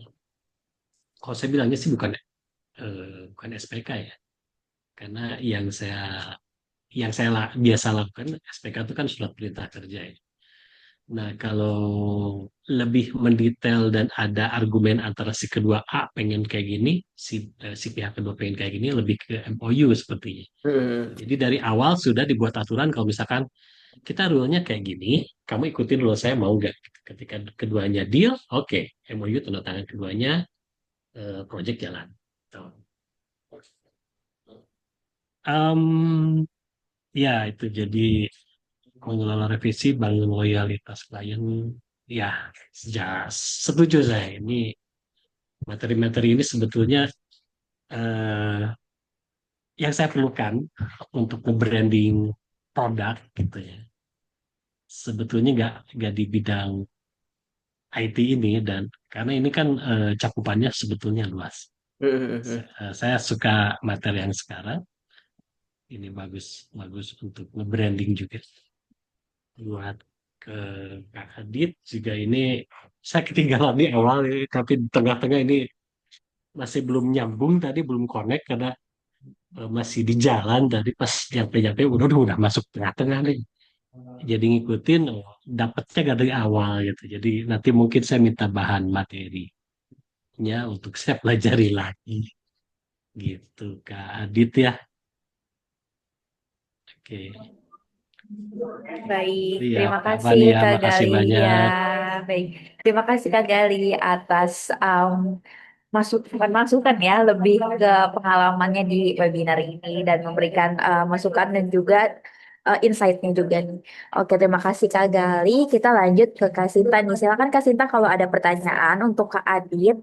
Speaker 5: kalau saya bilangnya sih bukan SPK ya, karena biasa lakukan SPK itu kan surat perintah kerja ya. Nah, kalau lebih mendetail dan ada argumen antara si kedua A pengen kayak gini, si pihak kedua pengen kayak gini, lebih ke MOU sepertinya.
Speaker 3: Hmm.
Speaker 5: Jadi dari awal sudah dibuat aturan kalau misalkan kita rule-nya kayak gini, kamu ikutin rule saya mau nggak? Ketika keduanya deal, oke, MOU tanda tangan keduanya, project jalan. Tuh. Em, ya itu jadi mengelola revisi, bangun loyalitas klien. Ya, setuju saya. Ini materi-materi ini sebetulnya eh, yang saya perlukan untuk nge-branding produk gitu ya. Sebetulnya nggak di bidang IT ini, dan karena ini kan cakupannya sebetulnya luas.
Speaker 3: Hmm.
Speaker 5: Saya suka materi yang sekarang. Ini bagus bagus untuk nge-branding juga buat ke Kak Adit juga. Ini saya ketinggalan di awal ya, tapi di tengah-tengah ini masih belum nyambung tadi, belum connect karena masih di jalan tadi, pas nyampe-nyampe udah masuk tengah-tengah nih. Jadi ngikutin, dapetnya gak dari awal gitu. Jadi nanti mungkin saya minta bahan materinya untuk saya pelajari lagi gitu Kak Adit ya. Oke.
Speaker 2: Baik,
Speaker 5: Iya,
Speaker 2: terima
Speaker 5: Kak
Speaker 2: kasih
Speaker 5: Fani ya,
Speaker 2: Kak
Speaker 5: makasih
Speaker 2: Gali ya.
Speaker 5: banyak.
Speaker 2: Baik, terima kasih Kak Gali atas bukan masukan ya, lebih ke pengalamannya di webinar ini dan memberikan masukan dan juga insight-nya juga nih. Oke, terima kasih Kak Gali. Kita lanjut ke Kak Sinta nih. Silakan Kak Sinta kalau ada pertanyaan untuk Kak Adit,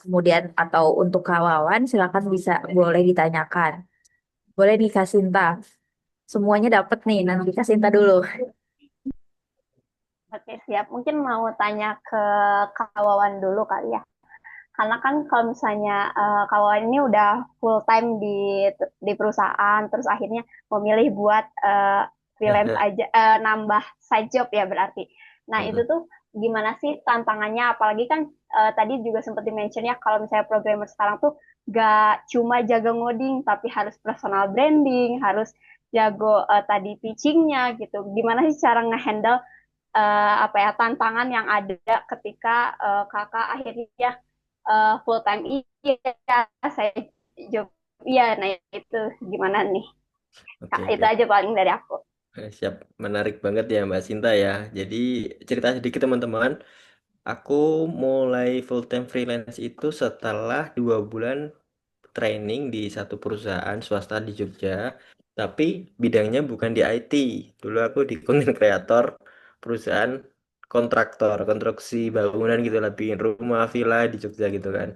Speaker 2: kemudian atau untuk Kak Wawan, silakan boleh ditanyakan. Boleh nih Kak Sinta. Semuanya dapat nih, nanti Kak Sinta dulu.
Speaker 6: Oke, siap. Mungkin mau tanya ke Kawawan dulu kali ya. Karena kan kalau misalnya Kawawan ini udah full time di perusahaan, terus akhirnya memilih buat freelance aja, nambah side job ya berarti. Nah, itu tuh gimana sih tantangannya? Apalagi kan tadi juga sempat di-mention ya, kalau misalnya programmer sekarang tuh gak cuma jago ngoding, tapi harus personal branding, harus jago tadi pitchingnya gitu. Gimana sih cara ngehandle apa ya tantangan yang ada ketika kakak akhirnya full time iya saya job iya nah itu gimana nih
Speaker 3: Oke,
Speaker 6: Kak, itu
Speaker 3: oke.
Speaker 6: aja paling dari aku.
Speaker 3: Siap, menarik banget ya Mbak Sinta ya. Jadi cerita sedikit teman-teman, aku mulai full time freelance itu setelah 2 bulan training di satu perusahaan swasta di Jogja, tapi bidangnya bukan di IT. Dulu aku di content creator perusahaan kontraktor, konstruksi bangunan gitu lah, bikin rumah, villa di Jogja gitu kan.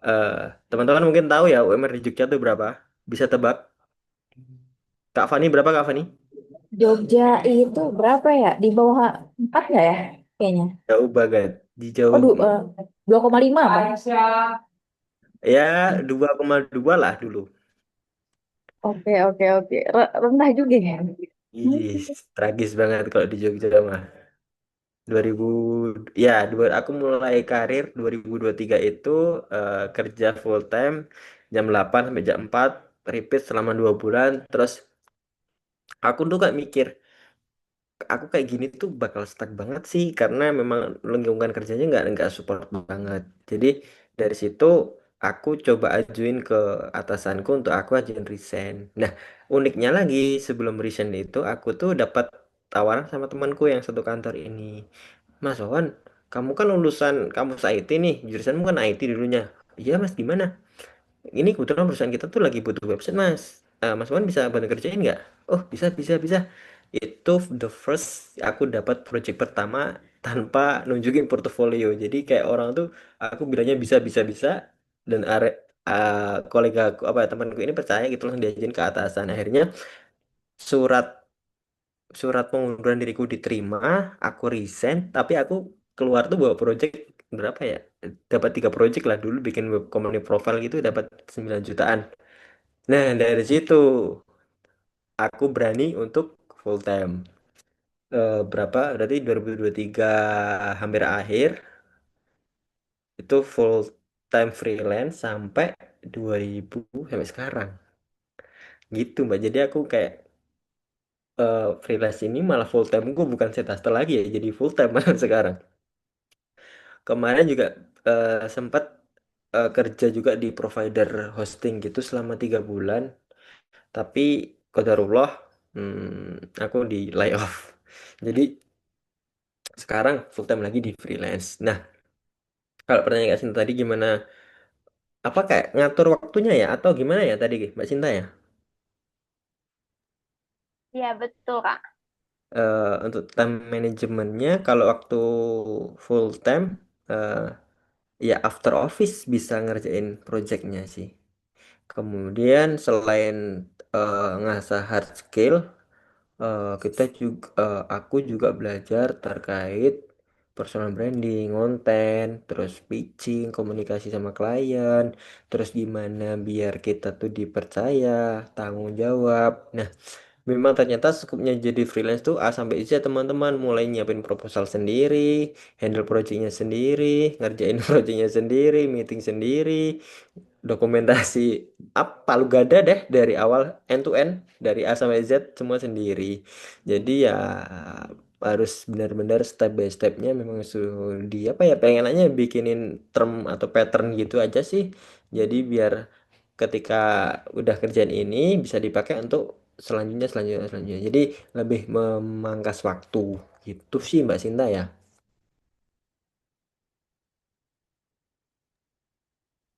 Speaker 3: Eh, Teman-teman mungkin tahu ya UMR di Jogja tuh berapa? Bisa tebak? Kak Fani berapa Kak Fani?
Speaker 2: Jogja itu berapa ya? Di bawah 4 nggak ya? Kayaknya.
Speaker 3: Jauh banget, di
Speaker 2: Oh,
Speaker 3: jauh
Speaker 2: 2,5 apa?
Speaker 3: ya 2,2 lah dulu.
Speaker 2: Oke, oke, oke. Rendah juga ya.
Speaker 3: Ih, tragis banget kalau di Jogja mah. 2000 ya aku mulai karir 2023 itu kerja full time jam 8 sampai jam 4 repeat selama 2 bulan. Terus aku tuh kayak mikir aku kayak gini tuh bakal stuck banget sih karena memang lingkungan kerjanya nggak support banget. Jadi dari situ aku coba ajuin ke atasanku untuk aku ajuin resign. Nah, uniknya lagi sebelum resign itu aku tuh dapat tawaran sama temanku yang satu kantor ini. Mas Wawan, kamu kan lulusan kampus IT nih, jurusanmu kan IT dulunya. Iya Mas, gimana? Ini kebetulan perusahaan kita tuh lagi butuh website Mas. Mas Wan bisa bantu kerjain nggak? Oh bisa bisa bisa. Itu the first aku dapat project pertama tanpa nunjukin portofolio. Jadi kayak orang tuh aku bilangnya bisa bisa bisa dan kolega aku apa temanku ini percaya gitu langsung diajuin ke atasan. Akhirnya surat surat pengunduran diriku diterima, aku resign, tapi aku keluar tuh bawa project berapa ya? Dapat 3 project lah dulu bikin web company profile gitu dapat 9 jutaan. Nah, dari situ aku berani untuk full time. Berapa? Berarti 2023 hampir akhir itu full time freelance sampai 2000 sampai sekarang. Gitu, Mbak. Jadi aku kayak freelance ini malah full time gue bukan set hustle lagi ya, jadi full time malah sekarang. Kemarin juga sempat kerja juga di provider hosting gitu selama 3 bulan, tapi qadarullah aku di layoff. Jadi sekarang full time lagi di freelance. Nah, kalau pertanyaan Kak Sinta tadi gimana? Apa kayak ngatur waktunya ya atau gimana ya tadi Mbak Sinta ya?
Speaker 6: Iya, betul, Kak.
Speaker 3: Untuk time manajemennya kalau waktu full time eh, ya after office bisa ngerjain projectnya sih. Kemudian selain ngasah hard skill, aku juga belajar terkait personal branding, konten, terus pitching, komunikasi sama klien, terus gimana biar kita tuh dipercaya, tanggung jawab. Nah, memang ternyata skupnya jadi freelance tuh A sampai Z ya, teman-teman, mulai nyiapin proposal sendiri, handle projectnya sendiri, ngerjain projectnya sendiri, meeting sendiri, dokumentasi apa lu gada deh dari awal end to end dari A sampai Z semua sendiri. Jadi ya harus benar-benar step by stepnya memang di apa ya pengen aja bikinin term atau pattern gitu aja sih. Jadi biar ketika udah kerjaan ini bisa dipakai untuk selanjutnya selanjutnya selanjutnya. Jadi lebih memangkas waktu gitu sih Mbak Sinta ya.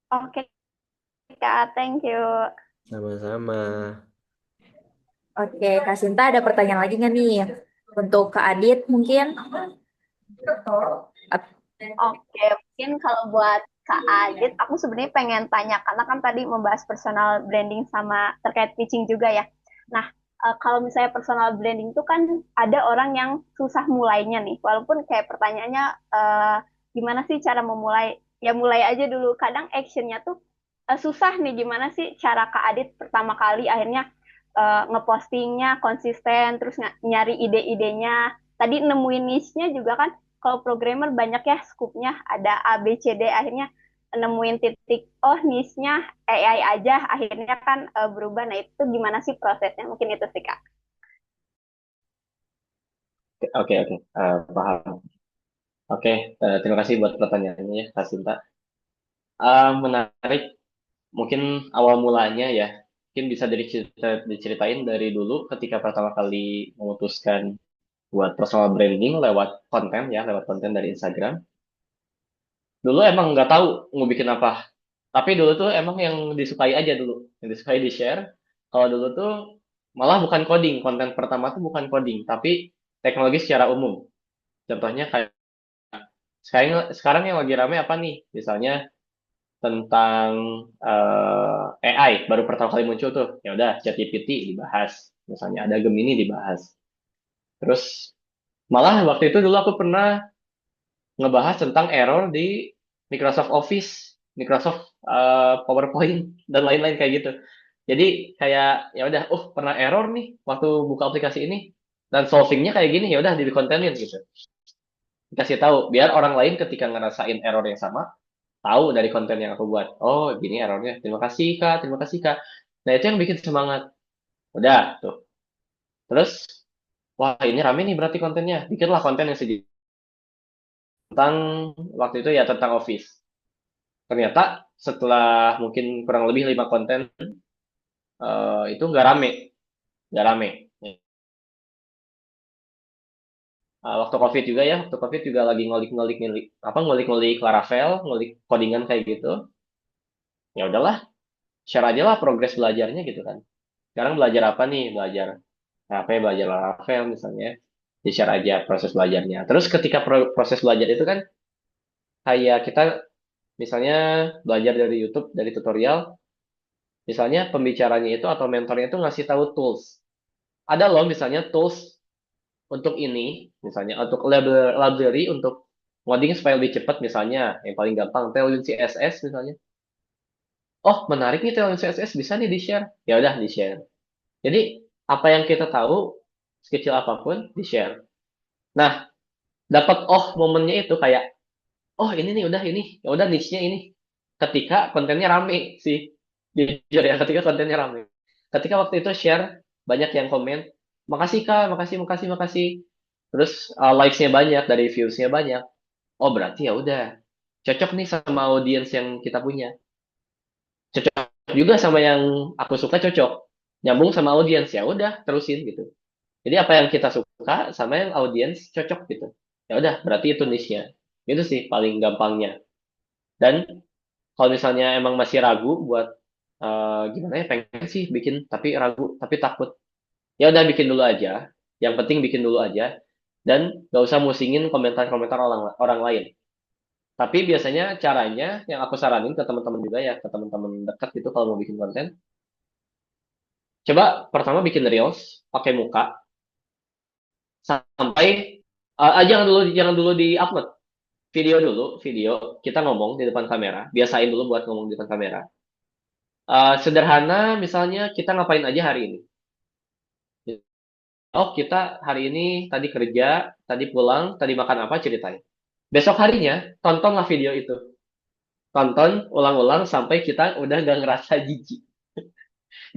Speaker 6: Oke, Kak. Thank you.
Speaker 3: Sama-sama.
Speaker 2: Oke, Kak Sinta ada pertanyaan lagi nggak nih? Untuk Kak Adit mungkin?
Speaker 6: Oke, mungkin kalau buat Kak Adit, aku sebenarnya pengen tanya, karena kan tadi membahas personal branding sama terkait pitching juga ya. Nah, kalau misalnya personal branding itu kan ada orang yang susah mulainya nih, walaupun kayak pertanyaannya gimana sih cara memulai, ya mulai aja dulu. Kadang actionnya tuh susah nih, gimana sih cara Kak Adit pertama kali akhirnya ngepostingnya konsisten, terus nyari ide-idenya. Tadi nemuin niche-nya juga kan kalau programmer banyak ya skupnya ada A B C D akhirnya nemuin titik oh niche-nya AI aja akhirnya kan berubah. Nah itu gimana sih prosesnya, mungkin itu sih Kak.
Speaker 1: Oke, oke. Paham. Oke, terima kasih buat pertanyaannya ya, Kak Sinta. Menarik. Mungkin awal mulanya ya, mungkin bisa diceritain dari dulu ketika pertama kali memutuskan buat personal branding lewat konten ya, lewat konten dari Instagram. Dulu emang nggak tahu mau bikin apa, tapi dulu tuh emang yang disukai aja dulu, yang disukai di share. Kalau dulu tuh malah bukan coding, konten pertama tuh bukan coding, tapi teknologi secara umum. Contohnya kayak sekarang yang lagi rame apa nih? Misalnya tentang AI baru pertama kali muncul tuh, ya udah ChatGPT dibahas, misalnya ada Gemini dibahas. Terus malah waktu itu dulu aku pernah ngebahas tentang error di Microsoft Office, Microsoft PowerPoint dan lain-lain kayak gitu. Jadi kayak ya udah, pernah error nih waktu buka aplikasi ini dan solvingnya kayak gini, ya udah di kontenin gitu. Dikasih tahu biar orang lain ketika ngerasain error yang sama tahu dari konten yang aku buat. Oh, gini errornya. Terima kasih Kak, terima kasih Kak. Nah, itu yang bikin semangat. Udah tuh. Terus, wah ini rame nih berarti kontennya. Bikinlah konten yang sedikit tentang waktu itu ya tentang Office. Ternyata setelah mungkin kurang lebih 5 konten itu nggak rame, nggak rame. Waktu COVID juga ya, waktu COVID juga lagi ngulik-ngulik Laravel, ngulik codingan kayak gitu. Ya udahlah, share aja lah progres belajarnya gitu kan. Sekarang belajar apa nih? Belajar apa ya? Belajar Laravel misalnya. Di share aja proses belajarnya. Terus ketika proses belajar itu kan kayak kita misalnya belajar dari YouTube, dari tutorial, misalnya pembicaranya itu atau mentornya itu ngasih tahu tools. Ada loh misalnya tools untuk ini, misalnya untuk library untuk ngoding supaya lebih cepat misalnya, yang paling gampang Tailwind CSS misalnya. Oh, menarik nih Tailwind CSS, bisa nih di-share. Ya udah di-share. Jadi, apa yang kita tahu sekecil apapun di-share. Nah, dapat momennya itu kayak ini nih udah ini, ya udah niche-nya ini. Ketika kontennya rame sih. Jujur ya, ketika kontennya rame. Ketika waktu itu share, banyak yang komen, makasih Kak, makasih, makasih, makasih. Terus likes-nya banyak, dari views-nya banyak. Oh, berarti ya udah. Cocok nih sama audiens yang kita punya. Cocok juga sama yang aku suka cocok. Nyambung sama audiens, ya udah, terusin gitu. Jadi apa yang kita suka sama yang audiens cocok gitu. Ya udah, berarti itu niche-nya. Itu sih paling gampangnya. Dan kalau misalnya emang masih ragu buat gimana ya, pengen sih bikin tapi ragu, tapi takut. Ya udah bikin dulu aja. Yang penting bikin dulu aja dan gak usah musingin komentar-komentar orang orang lain. Tapi biasanya caranya yang aku saranin ke teman-teman juga ya, ke teman-teman dekat gitu kalau mau bikin konten, coba pertama bikin reels pakai muka sampai jangan dulu di-upload. Video dulu, video kita ngomong di depan kamera, biasain dulu buat ngomong di depan kamera. Sederhana misalnya kita ngapain aja hari ini. Oh, kita hari ini tadi kerja, tadi pulang, tadi makan apa ceritain. Besok harinya tontonlah video itu. Tonton ulang-ulang sampai kita udah gak ngerasa jijik.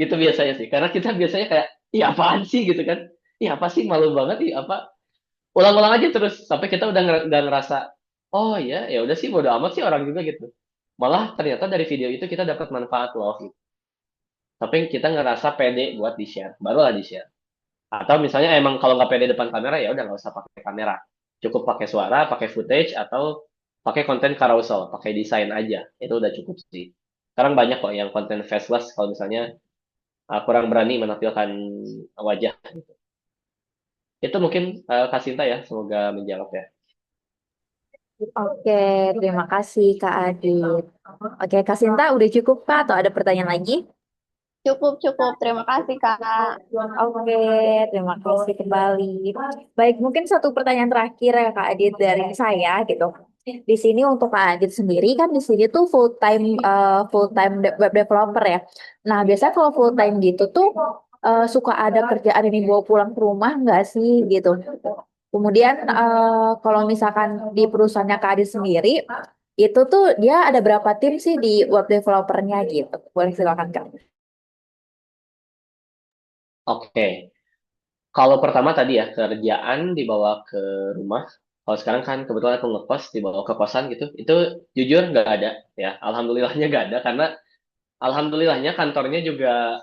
Speaker 1: Gitu biasanya sih. Karena kita biasanya kayak, iya apaan sih gitu kan. Iya apa sih, malu banget, iya apa. Ulang-ulang aja terus sampai kita udah nggak ngerasa, oh ya, ya udah sih bodo amat sih orang juga gitu. Malah ternyata dari video itu kita dapat manfaat loh gitu. Tapi kita ngerasa pede buat di-share, barulah di-share. Atau misalnya emang kalau nggak pede depan kamera ya udah nggak usah pakai kamera. Cukup pakai suara, pakai footage atau pakai konten carousel, pakai desain aja. Itu udah cukup sih. Sekarang banyak kok yang konten faceless kalau misalnya kurang berani menampilkan wajah. Itu mungkin Kak Sinta ya, semoga menjawab ya.
Speaker 2: Oke, terima kasih Kak Adit. Oke, Kak Sinta udah cukup Kak atau ada pertanyaan lagi?
Speaker 6: Cukup, cukup. Terima kasih, Kak.
Speaker 2: Oke, terima kasih kembali. Baik, mungkin satu pertanyaan terakhir ya Kak Adit dari saya gitu. Di sini untuk Kak Adit sendiri kan di sini tuh full time web developer ya. Nah, biasanya kalau full time gitu tuh suka ada kerjaan yang dibawa pulang ke rumah nggak sih gitu. Kemudian kalau misalkan di perusahaannya Kak Adit sendiri itu tuh dia ada berapa tim sih di web developernya gitu. Boleh silakan Kak.
Speaker 1: Oke, kalau pertama tadi ya, kerjaan dibawa ke rumah. Kalau sekarang kan kebetulan aku ngekos, dibawa ke kosan gitu. Itu jujur nggak ada ya. Alhamdulillahnya nggak ada karena alhamdulillahnya kantornya juga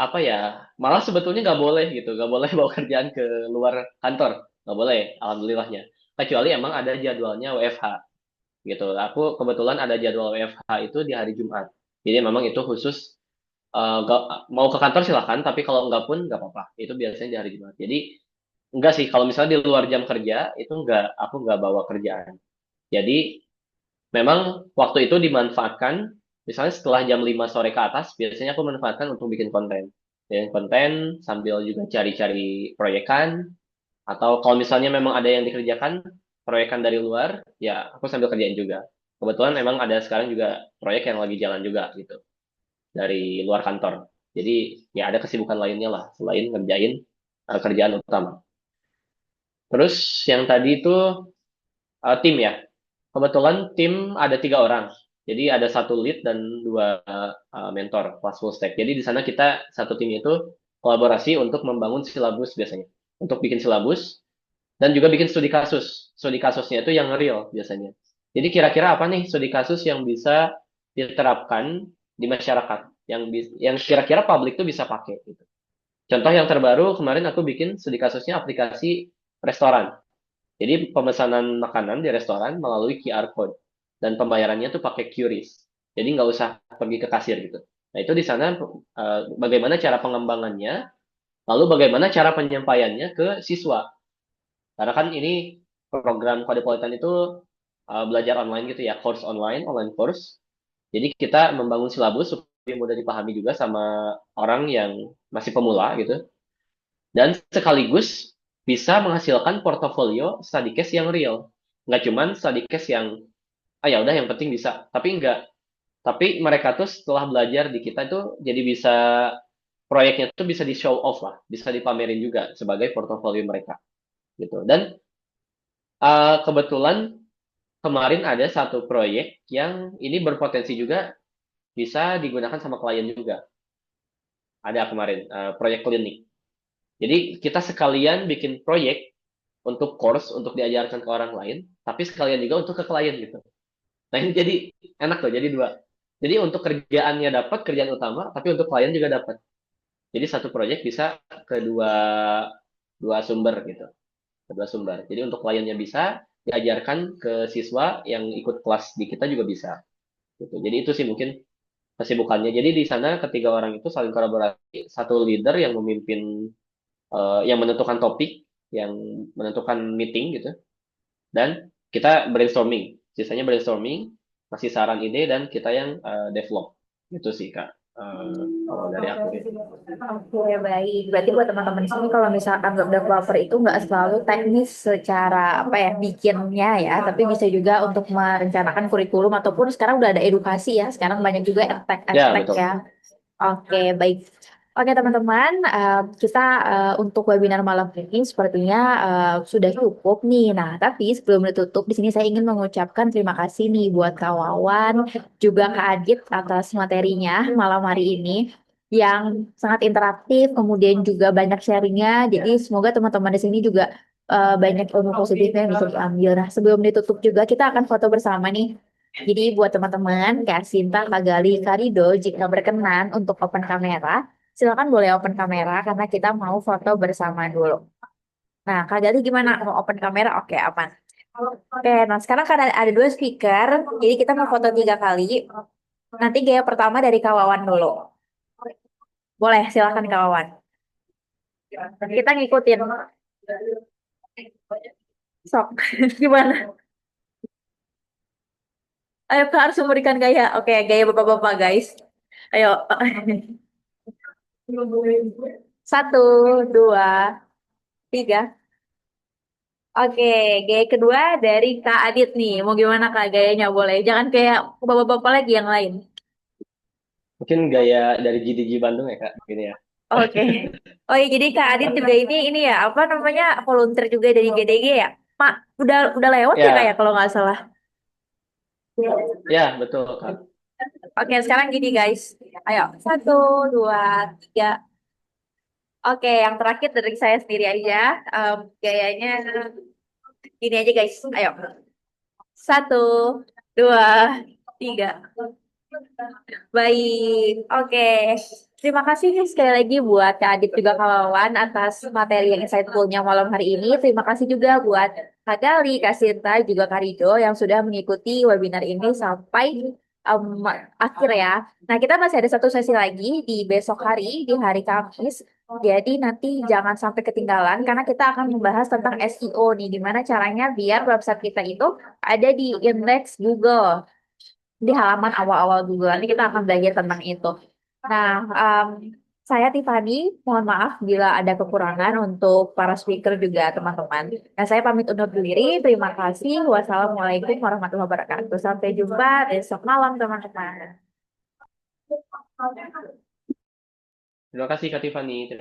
Speaker 1: apa ya, malah sebetulnya nggak boleh gitu, nggak boleh bawa kerjaan ke luar kantor, nggak boleh, alhamdulillahnya. Kecuali emang ada jadwalnya WFH gitu. Aku kebetulan ada jadwal WFH itu di hari Jumat. Jadi memang itu khusus mau ke kantor silahkan, tapi kalau nggak pun nggak apa-apa. Itu biasanya di hari Jumat. Jadi enggak sih, kalau misalnya di luar jam kerja itu enggak, aku nggak bawa kerjaan. Jadi memang waktu itu dimanfaatkan, misalnya setelah jam 5 sore ke atas, biasanya aku manfaatkan untuk bikin konten. Bikin konten sambil juga cari-cari proyekan, atau kalau misalnya memang ada yang dikerjakan, proyekan dari luar, ya aku sambil kerjain juga. Kebetulan memang ada sekarang juga proyek yang lagi jalan juga gitu, dari luar kantor. Jadi ya ada kesibukan lainnya lah selain ngerjain kerjaan utama. Terus yang tadi itu tim ya. Kebetulan tim ada 3 orang. Jadi ada satu lead dan 2 mentor kelas full stack. Jadi di sana kita satu tim itu kolaborasi untuk membangun silabus biasanya. Untuk bikin silabus dan juga bikin studi kasus. Studi kasusnya itu yang real biasanya. Jadi kira-kira apa nih studi kasus yang bisa diterapkan di masyarakat, yang kira-kira publik tuh bisa pakai gitu. Contoh yang terbaru kemarin aku bikin studi kasusnya aplikasi restoran. Jadi pemesanan makanan di restoran melalui QR code dan pembayarannya tuh pakai QRIS. Jadi nggak usah pergi ke kasir gitu. Nah itu di sana bagaimana cara pengembangannya, lalu bagaimana cara penyampaiannya ke siswa. Karena kan ini program Kodepolitan itu belajar online gitu ya, course online course. Jadi kita membangun silabus supaya mudah dipahami juga sama orang yang masih pemula gitu. Dan sekaligus bisa menghasilkan portofolio study case yang real. Nggak cuman study case yang, ya udah yang penting bisa. Tapi enggak. Tapi mereka tuh setelah belajar di kita itu jadi bisa, proyeknya tuh bisa di show off lah. Bisa dipamerin juga sebagai portofolio mereka. Gitu. Dan kebetulan kemarin ada satu proyek yang ini berpotensi juga bisa digunakan sama klien juga. Ada kemarin proyek klinik. Jadi kita sekalian bikin proyek untuk course untuk diajarkan ke orang lain, tapi sekalian juga untuk ke klien gitu. Nah ini jadi enak tuh, jadi 2. Jadi untuk kerjaannya dapat, kerjaan utama, tapi untuk klien juga dapat. Jadi satu proyek bisa ke dua sumber gitu, kedua sumber. Jadi untuk kliennya bisa diajarkan ke siswa yang ikut kelas di kita juga bisa. Gitu. Jadi itu sih mungkin kesibukannya. Jadi di sana ketiga orang itu saling kolaborasi, satu leader yang memimpin, yang menentukan topik, yang menentukan meeting gitu, dan kita brainstorming. Sisanya brainstorming, kasih saran ide, dan kita yang develop. Gitu sih Kak. Kalau dari aku ya.
Speaker 2: Oke, baik. Berarti buat teman-teman di sini kalau misalkan web developer itu nggak selalu teknis secara apa ya bikinnya ya, tapi bisa juga untuk merencanakan kurikulum ataupun sekarang udah ada edukasi ya. Sekarang banyak juga
Speaker 1: Ya,
Speaker 2: edtech
Speaker 1: betul.
Speaker 2: ya. Oke, baik. Oke, teman-teman, kita untuk webinar malam ini sepertinya sudah cukup nih. Nah, tapi sebelum ditutup, di sini saya ingin mengucapkan terima kasih nih buat Kak Wawan, juga Kak Adit atas materinya malam hari ini yang sangat interaktif, kemudian juga banyak sharingnya. Jadi semoga teman-teman di sini juga banyak ilmu positifnya yang bisa diambil. Nah, sebelum ditutup juga kita akan foto bersama nih. Jadi buat teman-teman, Kak Sinta, Kak Gali, Kak Rido, jika berkenan untuk open kamera, silakan boleh open kamera karena kita mau foto bersama dulu. Nah, Kak Gali gimana? Mau open kamera? Oke, aman. Oke, nah sekarang kan ada 2 speaker, jadi kita mau foto 3 kali. Nanti gaya pertama dari Kak Wawan dulu. Boleh, silakan Kak Wawan. Kita ngikutin. Sok, gimana? Ayo, Kak harus memberikan gaya. Oke, gaya bapak-bapak, guys. Ayo. 1, 2, 3. Oke, gaya kedua dari Kak Adit nih. Mau gimana Kak gayanya boleh? Jangan kayak bapak-bapak lagi yang lain.
Speaker 1: Mungkin gaya dari GDG Bandung ya Kak, gini ya.
Speaker 2: Oke. Oh iya, jadi Kak Adit juga ini ya apa namanya volunteer juga dari GDG ya? Mak, udah lewat ya Kak ya
Speaker 1: Ya,
Speaker 2: kalau nggak salah.
Speaker 1: ya betul Kak.
Speaker 2: Oke, sekarang gini guys. Ayo, 1, 2, 3. Oke, yang terakhir dari saya sendiri aja. Gayanya gini aja guys. Ayo, 1, 2, 3. Baik, oke. Terima kasih nih sekali lagi buat Kak Adit juga Kak Wawan atas materi yang insightful-nya malam hari ini. Terima kasih juga buat Kak Gali, Kak Sinta, juga Kak Rido yang sudah mengikuti webinar ini sampai em, akhir ya. Nah, kita masih ada satu sesi lagi di besok hari, di hari Kamis. Jadi nanti jangan sampai ketinggalan karena kita akan membahas tentang SEO nih, gimana caranya biar website kita itu ada di indeks Google di halaman awal-awal Google. Nanti kita akan belajar tentang itu. Nah, saya Tiffany, mohon maaf bila ada kekurangan untuk para speaker juga teman-teman. Nah, saya pamit undur diri. Terima kasih. Wassalamualaikum warahmatullahi wabarakatuh. Sampai jumpa besok malam, teman-teman.
Speaker 1: Terima kasih Kak Tiffany.